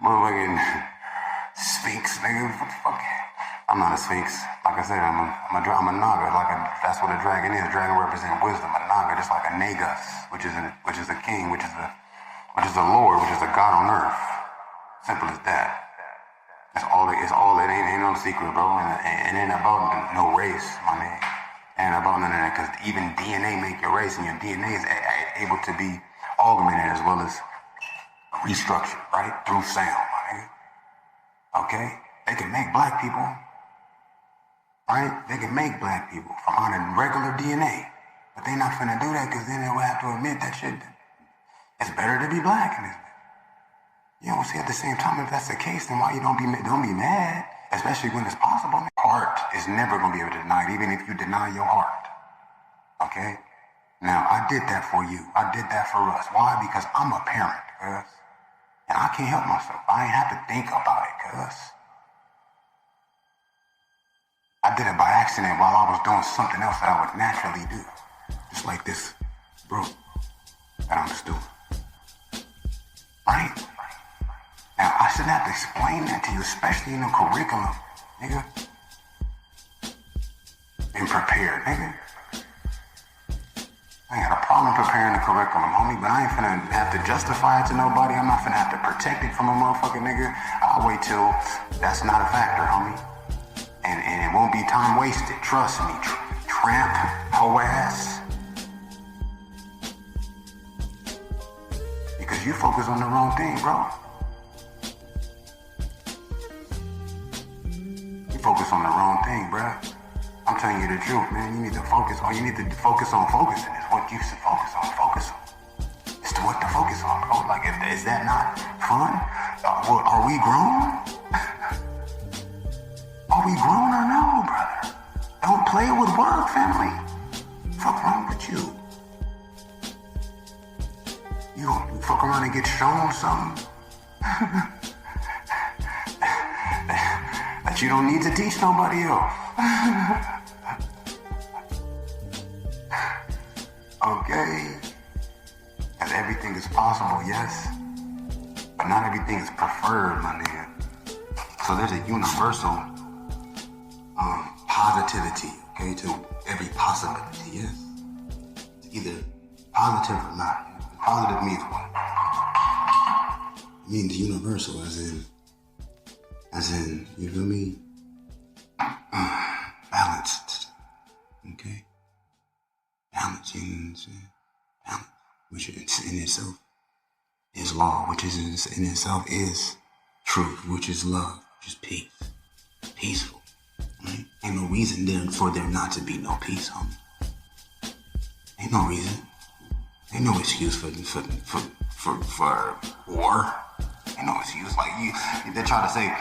motherfucking Sphinx, nigga, what the fuck? I'm not a Sphinx. Like I said, I'm a Naga. That's what a dragon is. Dragon represents wisdom. A Naga, just like a Nagus, which is a king, which is a lord, which is a god on earth. Simple as that. It's all. It ain't no secret, bro. And it ain't about no race, my man. It ain't about none of that. Because even DNA make your race, and your DNA is able to be augmented as well as restructured, right, through sound, my nigga. Okay, they can make black people. Right? They can make black people from on a regular DNA. But they not finna do that because then they will have to admit that shit. It's better to be black in this. You know, see, at the same time, if that's the case, then why you don't be mad? Especially when it's possible. Heart is never gonna be able to deny it, even if you deny your heart. Okay? Now, I did that for you. I did that for us. Why? Because I'm a parent, cuz. And I can't help myself. I ain't have to think about it, cuz. I did it by accident while I was doing something else that I would naturally do. Just like this, bro, that I'm just doing. Right? Now, I shouldn't have to explain that to you, especially in the curriculum, nigga. And prepared, nigga. I ain't got a problem preparing the curriculum, homie, but I ain't finna have to justify it to nobody. I'm not finna have to protect it from a motherfucking nigga. I'll wait till that's not a factor, homie. And it won't be time wasted. Trust me. Tramp, hoe ass. Because you focus on the wrong thing, bro. You focus on the wrong thing, bro. I'm telling you the truth, man. You need to focus. All you need to focus on focusing is what you should focus on. Focus on. It's what to focus on, bro. Like, is that not fun? Are we grown? Are we grown or no, brother? Don't play with work, family. Fuck wrong with you? You fuck around and get shown something that you don't need to teach nobody else. Okay? And everything is possible, yes. But not everything is preferred, my nigga. So there's a universal positivity, okay, to every possibility, yes. It's either positive or not. Positive means what? It means universal, as in, you feel me? Balanced, okay? Balance, you know what I'm saying? Balance, which in itself is law, which is in itself is truth, which is love, which is peace, peaceful. Right? Ain't no reason there for there not to be no peace, homie. Ain't no reason. Ain't no excuse for war. Ain't no excuse. Like they try to say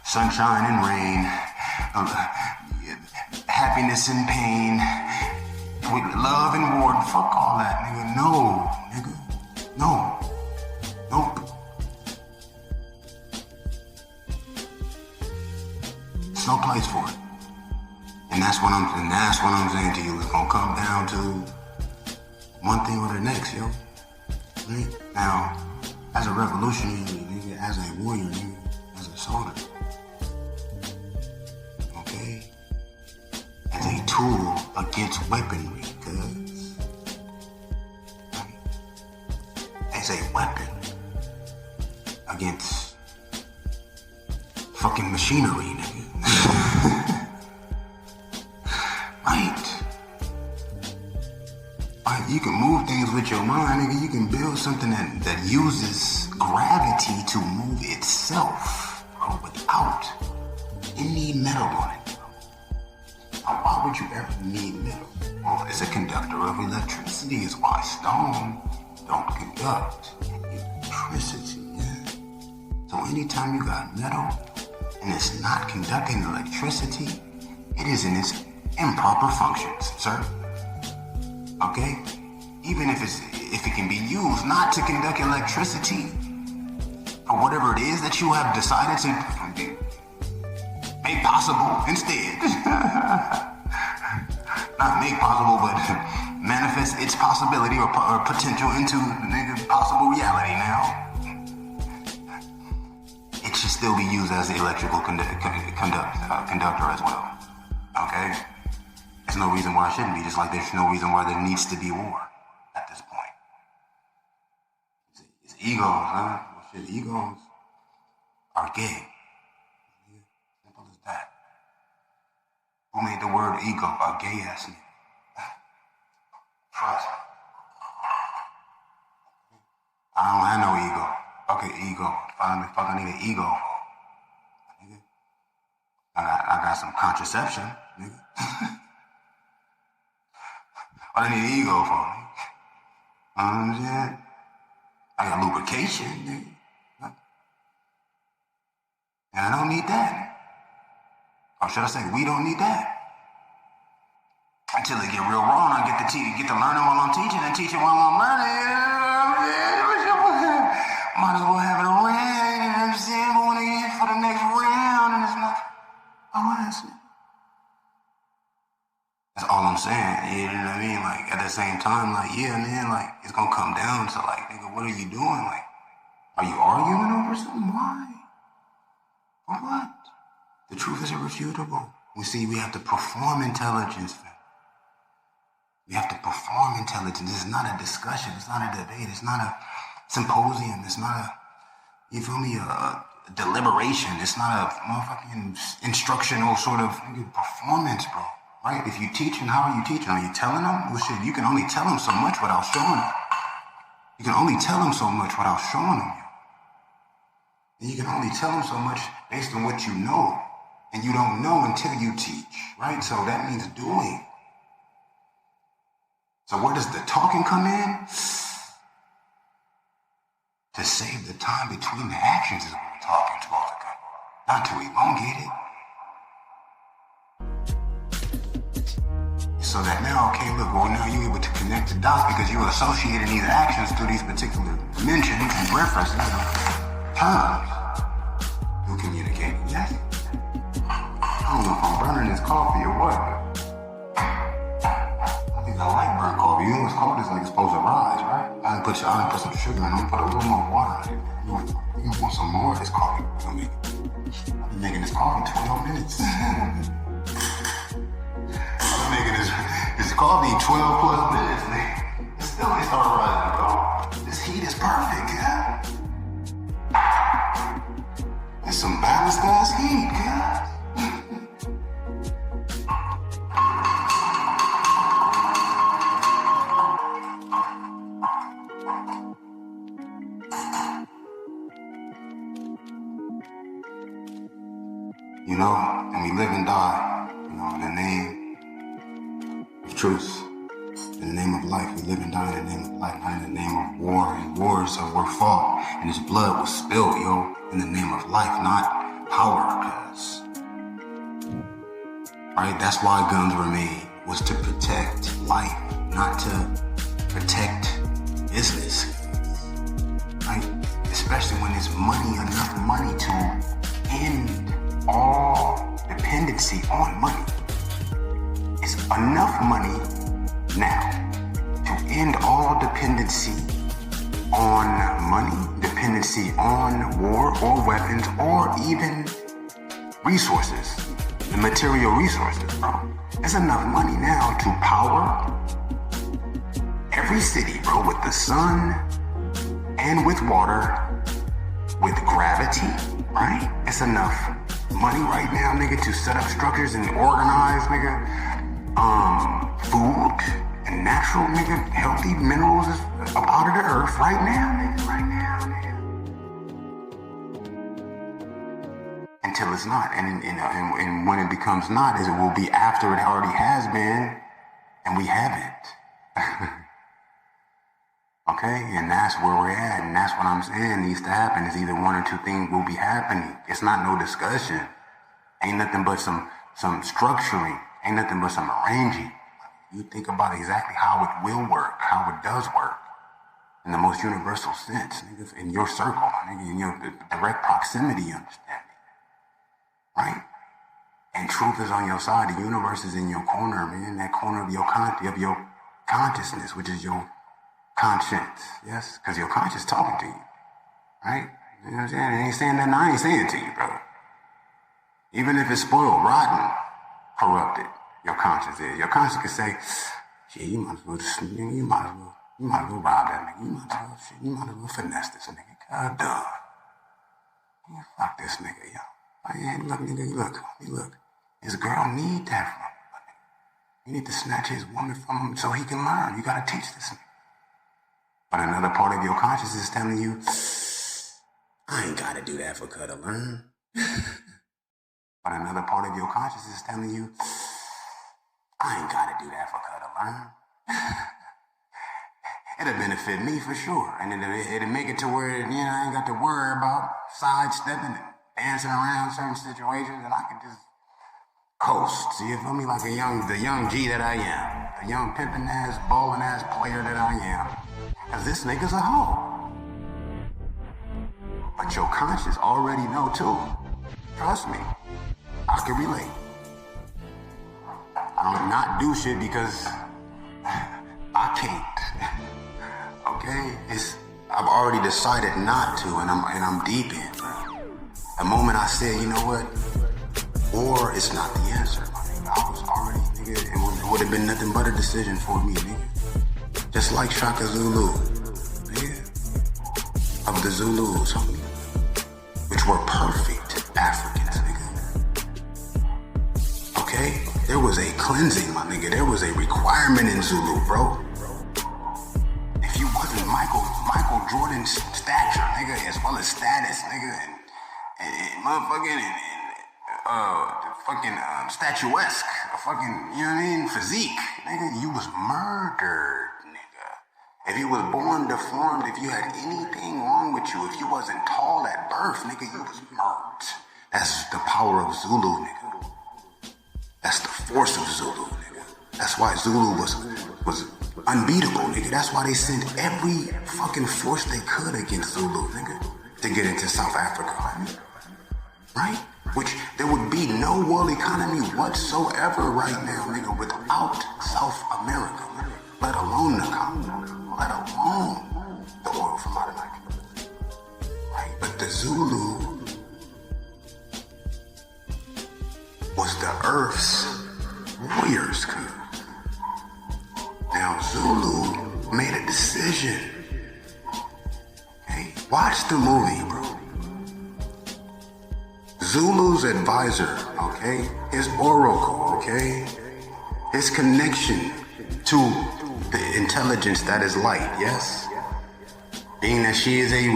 sunshine and rain, happiness and pain, with love and war. Fuck all that, nigga. No, nigga. No. Nope. There's no place for it. And that's what I'm saying to you. It's gonna come down to one thing or the next, yo. Right? Now, as a revolutionary, nigga, as a warrior, nigga, as a soldier, okay? As a tool against weaponry, cuz. As a weapon against fucking machinery, nigga. Right. You can move things with your mind, nigga. You can build something that uses gravity to move itself, bro, without any metal on it. Now, why would you ever need metal? Well, it's a conductor of electricity. Is why stone don't conduct electricity. Yeah. So anytime you got metal and it's not conducting electricity, it is in its improper functions, sir. Okay? Even if it can be used not to conduct electricity, or whatever it is that you have decided to make possible instead. Not make possible, but manifest its possibility or potential into possible reality now. It should still be used as the electrical conductor as well. Okay? There's no reason why it shouldn't be, just like there's no reason why there needs to be war at this point. It's egos, huh? Well, shit, egos are gay. Simple as that. Who made the word ego? A gay ass nigga. Trust me. I don't have no ego. Okay, ego. Fuck, I need an ego. Nigga. I got some contraception, nigga. What I need an ego for, nigga? I got lubrication, nigga. And I don't need that. Or should I say, we don't need that. Until it get real wrong, I get to learning while I'm teaching and teaching while I'm learning. Might as well have it around, you know what I'm saying? But when I get for the next round, and it's not, oh, that's it. That's all I'm saying, you know what I mean? Like, at the same time, like, yeah, man, like, it's gonna come down to, like, nigga, what are you doing? Like, are you arguing over something? Why? For what? The truth is irrefutable. We see we have to perform intelligence. We have to perform intelligence. This is not a discussion. It's not a debate. It's not a symposium. It's not a, you feel me, a deliberation. It's not a motherfucking instructional sort of performance, bro. Right? If you teaching, how are you teaching? Are you telling them? Well, shit, you can only tell them so much without showing them. You can only tell them so much without showing them. And you can only tell them so much based on what you know. And you don't know until you teach, right? So that means doing. So where does the talking come in? To save the time between the actions is what we're talking to all the time. Not to elongate it. So that now, okay, look, well, now you're able to connect the dots because you're associating these actions through these particular mentions and references, terms. You're communicating, yes? I don't know if I'm burning this coffee or what, but I think I like burnt coffee. You know what's called? It's like it's supposed to rise, right? I didn't put some sugar in it. I'm gonna put a little more water in it. You want some more of this coffee? I've been making this coffee 12 minutes. I've been making this coffee 12 plus minutes, man. It still ain't started rising, though. This heat is perfect, yeah. It's some balanced ass heat, guys. You know, and we live and die, you know, in the name of truth, in the name of life. We live and die in the name of life, not in the name of war. And wars were fought, and his blood was spilled, yo, in the name of life, not power, cuz. Right? That's why guns were made, was to protect life, not to protect business. Right? Especially when there's money, enough money to end all dependency on money. It's enough money now to end all dependency on money, dependency on war or weapons or even resources, the material resources, bro. There's enough money now to power every city, bro, with the sun and with water, with gravity, right? It's enough money right now, nigga, to set up structures and organize, nigga, food and natural, nigga, healthy minerals is up out of the earth right now, nigga, Until it's not, and when it becomes not, it will be after it already has been, and we haven't. Okay, and that's where we're at, and that's what I'm saying needs to happen. Is either one or two things will be happening. It's not no discussion. Ain't nothing but some structuring. Ain't nothing but some arranging. You think about exactly how it will work, how it does work, in the most universal sense, nigga, in your circle, nigga, in your direct proximity, understand me, right? And truth is on your side. The universe is in your corner, man. That corner of your consciousness, which is your conscience, yes? Because your conscience talking to you, right? You know what I'm saying? It ain't saying nothing I ain't saying to you, bro. Even if it's spoiled, rotten, corrupted, your conscience is. Your conscience can say, shit, you might as well rob that nigga. You might as well finesse this nigga. God damn. Yeah, fuck this nigga, yo. Look, nigga, look. His girl need that from him. You need to snatch his woman from him so he can learn. You gotta teach this nigga. But another part of your conscience is telling you, I ain't gotta do that for her to learn. But another part of your conscience is telling you, I ain't gotta do that for her to learn. It'll benefit me for sure. And it'll make it to where, I ain't got to worry about sidestepping and dancing around certain situations, and I can just coast. You feel me? Like the young G that I am. The young pimpin' ass, ballin' ass player that I am. Cause this nigga's a hoe. But your conscience already know too. Trust me. I can relate. I don't not do shit because I can't. Okay? I've already decided not to, and I'm deep in. The moment I said, you know what? War is not the answer, my nigga. I was already, nigga, it would have been nothing but a decision for me, nigga. Just like Shaka Zulu, nigga. Of the Zulus, homie. Which were perfect Africans, nigga. Okay? There was a cleansing, my nigga. There was a requirement in Zulu, bro. If you wasn't Michael Jordan's stature, nigga, as well as status, nigga, and motherfucking fucking statuesque, fucking, you know what I mean, physique, nigga, you was murdered, nigga. If you was born deformed, if you had anything wrong with you, if you wasn't tall at birth, nigga, you was murked. That's the power of Zulu, nigga. That's the force of Zulu, nigga. That's why Zulu was unbeatable, nigga. That's why they sent every fucking force they could against Zulu, nigga, to get into South Africa, right? Which there would be no world economy whatsoever right now, nigga, without South America, nigga. Let alone the continent, let alone the oil from out of Africa. Right? But the Zulu was the Earth's warriors' coup. Now Zulu made a decision. Okay, watch the movie, bro. Zulu's advisor, okay, his oracle, okay, his connection to the intelligence that is light, yes? Being that she is a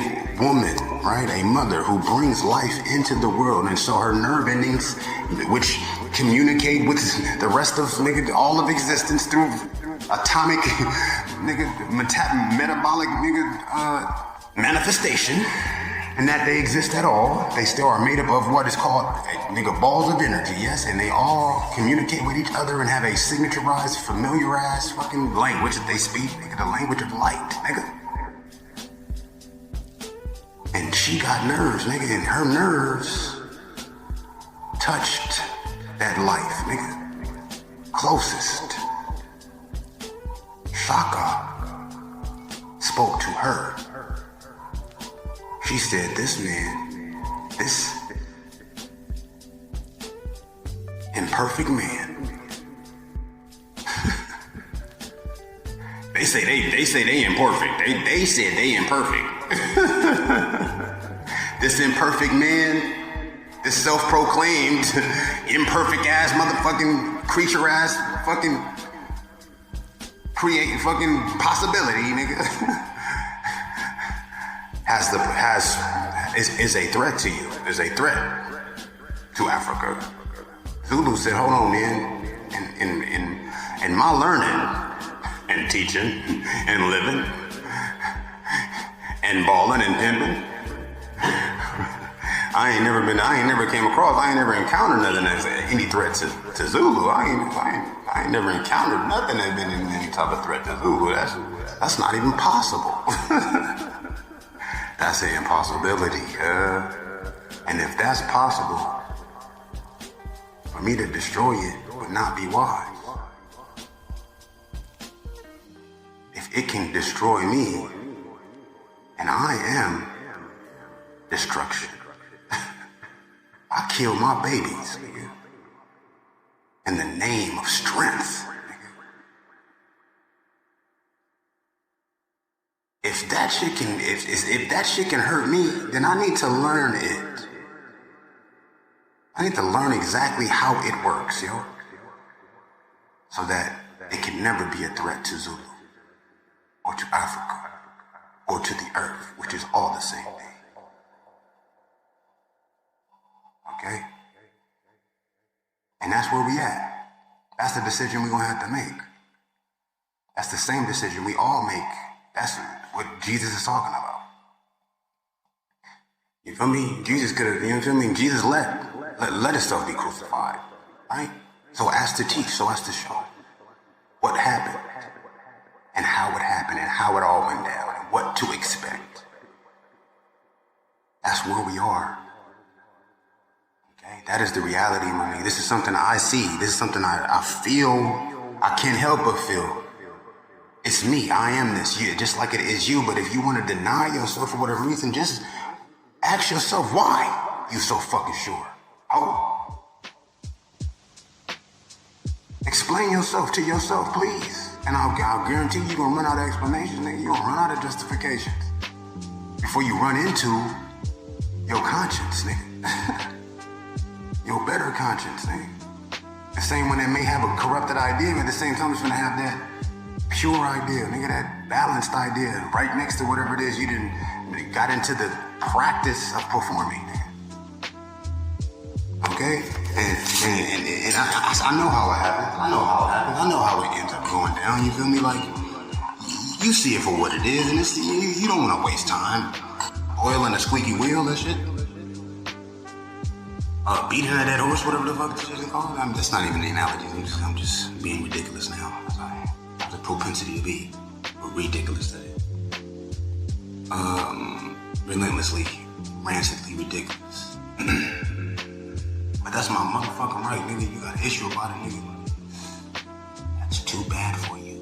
woman, right, a mother who brings life into the world, and so her nerve endings, which communicate with the rest of, nigga, all of existence through atomic, nigga, metabolic, nigga, manifestation, and that they exist at all. They still are made up of what is called, nigga, balls of energy, yes? And they all communicate with each other and have a signaturized, familiar-ass fucking language that they speak, nigga, the language of light, nigga. And she got nerves, nigga, and her nerves touched that life, nigga. Closest. Shaka spoke to her. She said, this man, this imperfect man. They say they imperfect. They said they imperfect. This imperfect man This self-proclaimed, imperfect-ass, motherfucking, creature-ass, fucking, creating fucking possibility, nigga, is a threat to you, is a threat to Africa. Zulu said, hold on, man, in my learning and teaching and living and balling and pimping, I ain't never encountered nothing that's any threat to Zulu. I ain't never encountered nothing that's been any type of threat to Zulu. That's not even possible. That's an impossibility. And if that's possible, for me to destroy it would not be wise. If it can destroy me, and I am destruction. I kill my babies, nigga, in the name of strength, nigga. If that shit can hurt me, then I need to learn it. I need to learn exactly how it works, yo, so that it can never be a threat to Zulu, or to Africa, or to the earth, which is all the same thing. Okay? And that's where we at. That's the decision we're gonna have to make. That's the same decision we all make. That's what Jesus is talking about. You feel me? Jesus could have, you feel me? Jesus let himself be crucified, right? So as to teach, so as to show what happened and how it happened and how it all went down and what to expect. That's where we are. Okay? That is the reality, my nigga. This is something I see. This is something I feel. I can't help but feel. It's me. I am this. You, just like it is you. But if you want to deny yourself for whatever reason, just ask yourself why you so fucking sure. Oh. Explain yourself to yourself, please. And I'll guarantee you're going to run out of explanations, nigga. You're going to run out of justifications before you run into your conscience, nigga. Your better conscience, nigga. The same one that may have a corrupted idea, but at the same time it's going to have that pure idea, nigga, that balanced idea right next to whatever it is you got into the practice of performing, nigga. Okay? And I know how it happens. I know how it happens. I know how it ends up going down. You feel me? Like, you see it for what it is, and it's, you don't want to waste time. Oil in a squeaky wheel and shit. Beating a dead horse, whatever the fuck this is called. That's not even the analogy. I'm just being ridiculous now. I have the propensity to be ridiculous at it. Relentlessly, rancidly ridiculous. But that's my motherfucking right, nigga. You got an issue about it, nigga. That's too bad for you.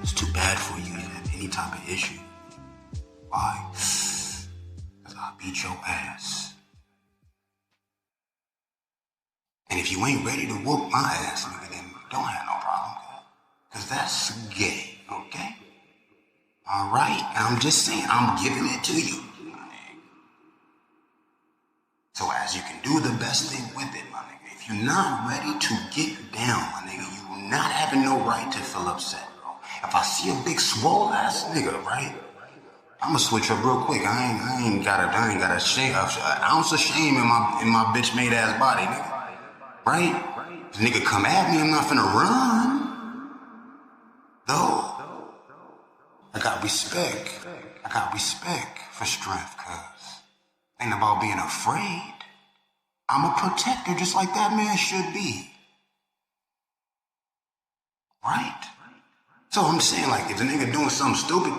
It's too bad for you to have any type of issue. Why? Because I'll beat your ass. And if you ain't ready to whoop my ass, nigga, then don't have no problem. Because that's gay, okay? All right? I'm just saying, I'm giving it to you. So as you can do the best thing with it, my nigga. If you're not ready to get down, my nigga, you not having no right to feel upset, bro. If I see a big swole ass nigga, right? I'ma switch up real quick. I ain't got a shame, an ounce of shame in my bitch made ass body, nigga. Right? If nigga come at me, I'm not finna run. Though. I got respect for strength, cuz. Ain't about being afraid. I'm a protector just like that man should be. Right? So I'm saying, like, if the nigga doing something stupid,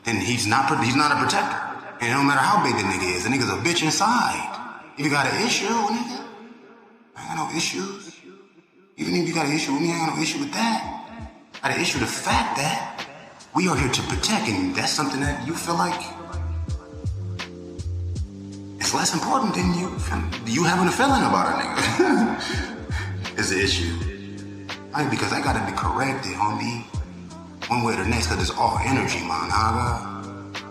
then he's not a protector. And it don't matter how big the nigga is, the nigga's a bitch inside. If you got an issue, nigga, I ain't got no issues. Even if you got an issue with me, I ain't got no issue with that. I got an issue with the fact that we are here to protect, and that's something that you feel like it's less important than you having a feeling about a nigga. Is the issue. Right? Because I gotta be corrected, homie, one way or the next, because it's all energy, man.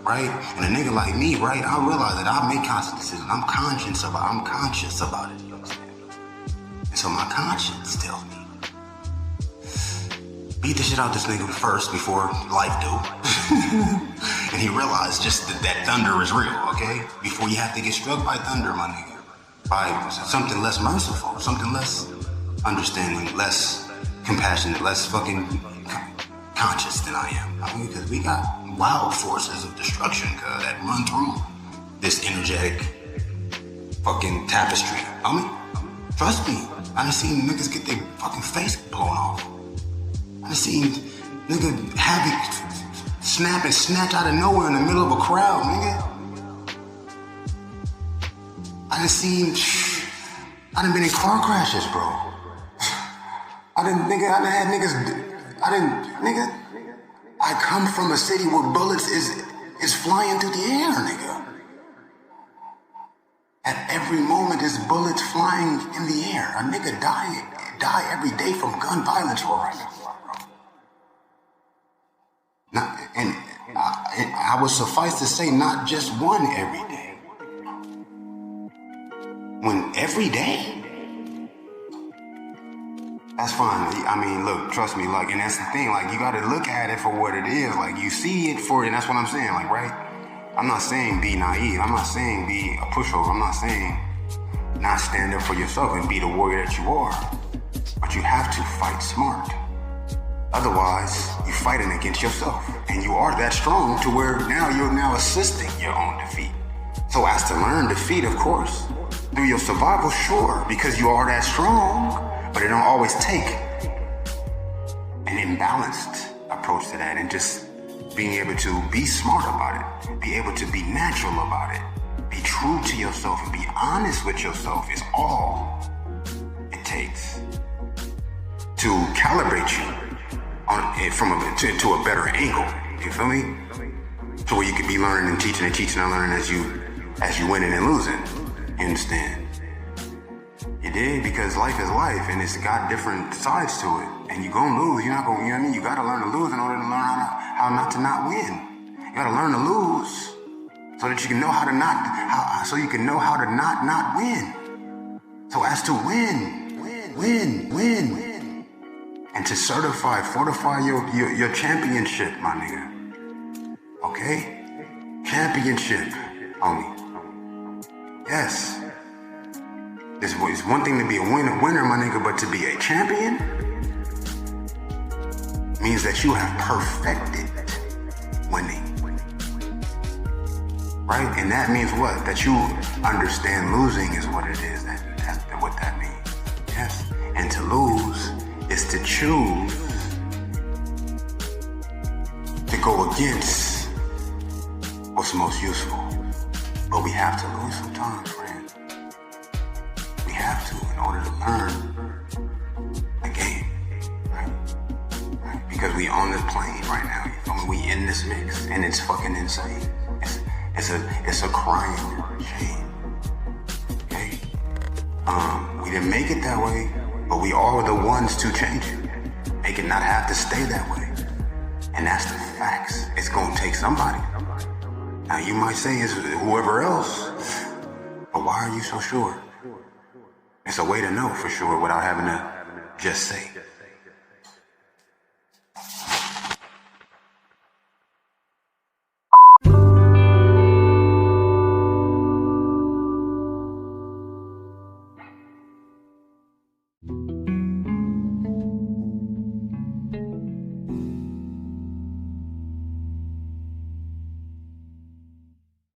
right? And a nigga like me, right? I realize that I make conscious decisions. I'm conscious about it. You understand? And so my conscience tells me, beat the shit out this nigga first before life do. And he realized just that thunder is real, okay? Before you have to get struck by thunder, my nigga. By something less merciful, something less understanding, less compassionate, less fucking conscious than I am. I mean, because we got wild forces of destruction that run through this energetic fucking tapestry. I mean, trust me, I done seen niggas get their fucking face blown off. I done seen nigga havoc snap and snatch out of nowhere in the middle of a crowd, nigga. I done been in car crashes, bro. I come from a city where bullets is flying through the air, nigga. At every moment, there's bullets flying in the air. A nigga die every day from gun violence right now, bro. Now, and I would suffice to say, not just one every day. When every day? That's fine. I mean, look, trust me, like, and that's the thing, like, you gotta look at it for what it is. Like, you see it for it, and that's what I'm saying, like, right? I'm not saying be naive. I'm not saying be a pushover. I'm not saying not stand up for yourself and be the warrior that you are. But you have to fight smart. Otherwise, you're fighting against yourself. And you are that strong to where now you're now assisting your own defeat. So as to learn defeat, of course, through your survival, sure, because you are that strong. But it don't always take an imbalanced approach to that, and just being able to be smart about it, be able to be natural about it, be true to yourself and be honest with yourself is all it takes to calibrate you to a better angle. You feel me? So where you can be learning and teaching and learning as you winning and losing. You understand? You did, because life is life, and it's got different sides to it. And you're gonna lose. You're not gonna, you know what I mean? You gotta learn to lose in order to learn how not to not win. You gotta learn to lose so that you can know how to not win. So as to win, and to fortify your championship, my nigga. Okay? Championship, homie. Yes. It's one thing to be a winner, my nigga, but to be a champion means that you have perfected winning. Right? And that means what? That you understand losing is what it is. That's what that means. Yes. And to lose is to choose to go against what's most useful. But we have to lose sometimes, friend. We have to in order to learn the game, right? Because we on this plane right now. You feel me? We in this mix, and it's fucking insane. It's a crying shame. Okay? We didn't make it that way, but we are the ones to change it. Make it not have to stay that way, and that's the facts. It's gonna take somebody. Now you might say it's whoever else, but why are you so sure? It's a way to know for sure without having to just say.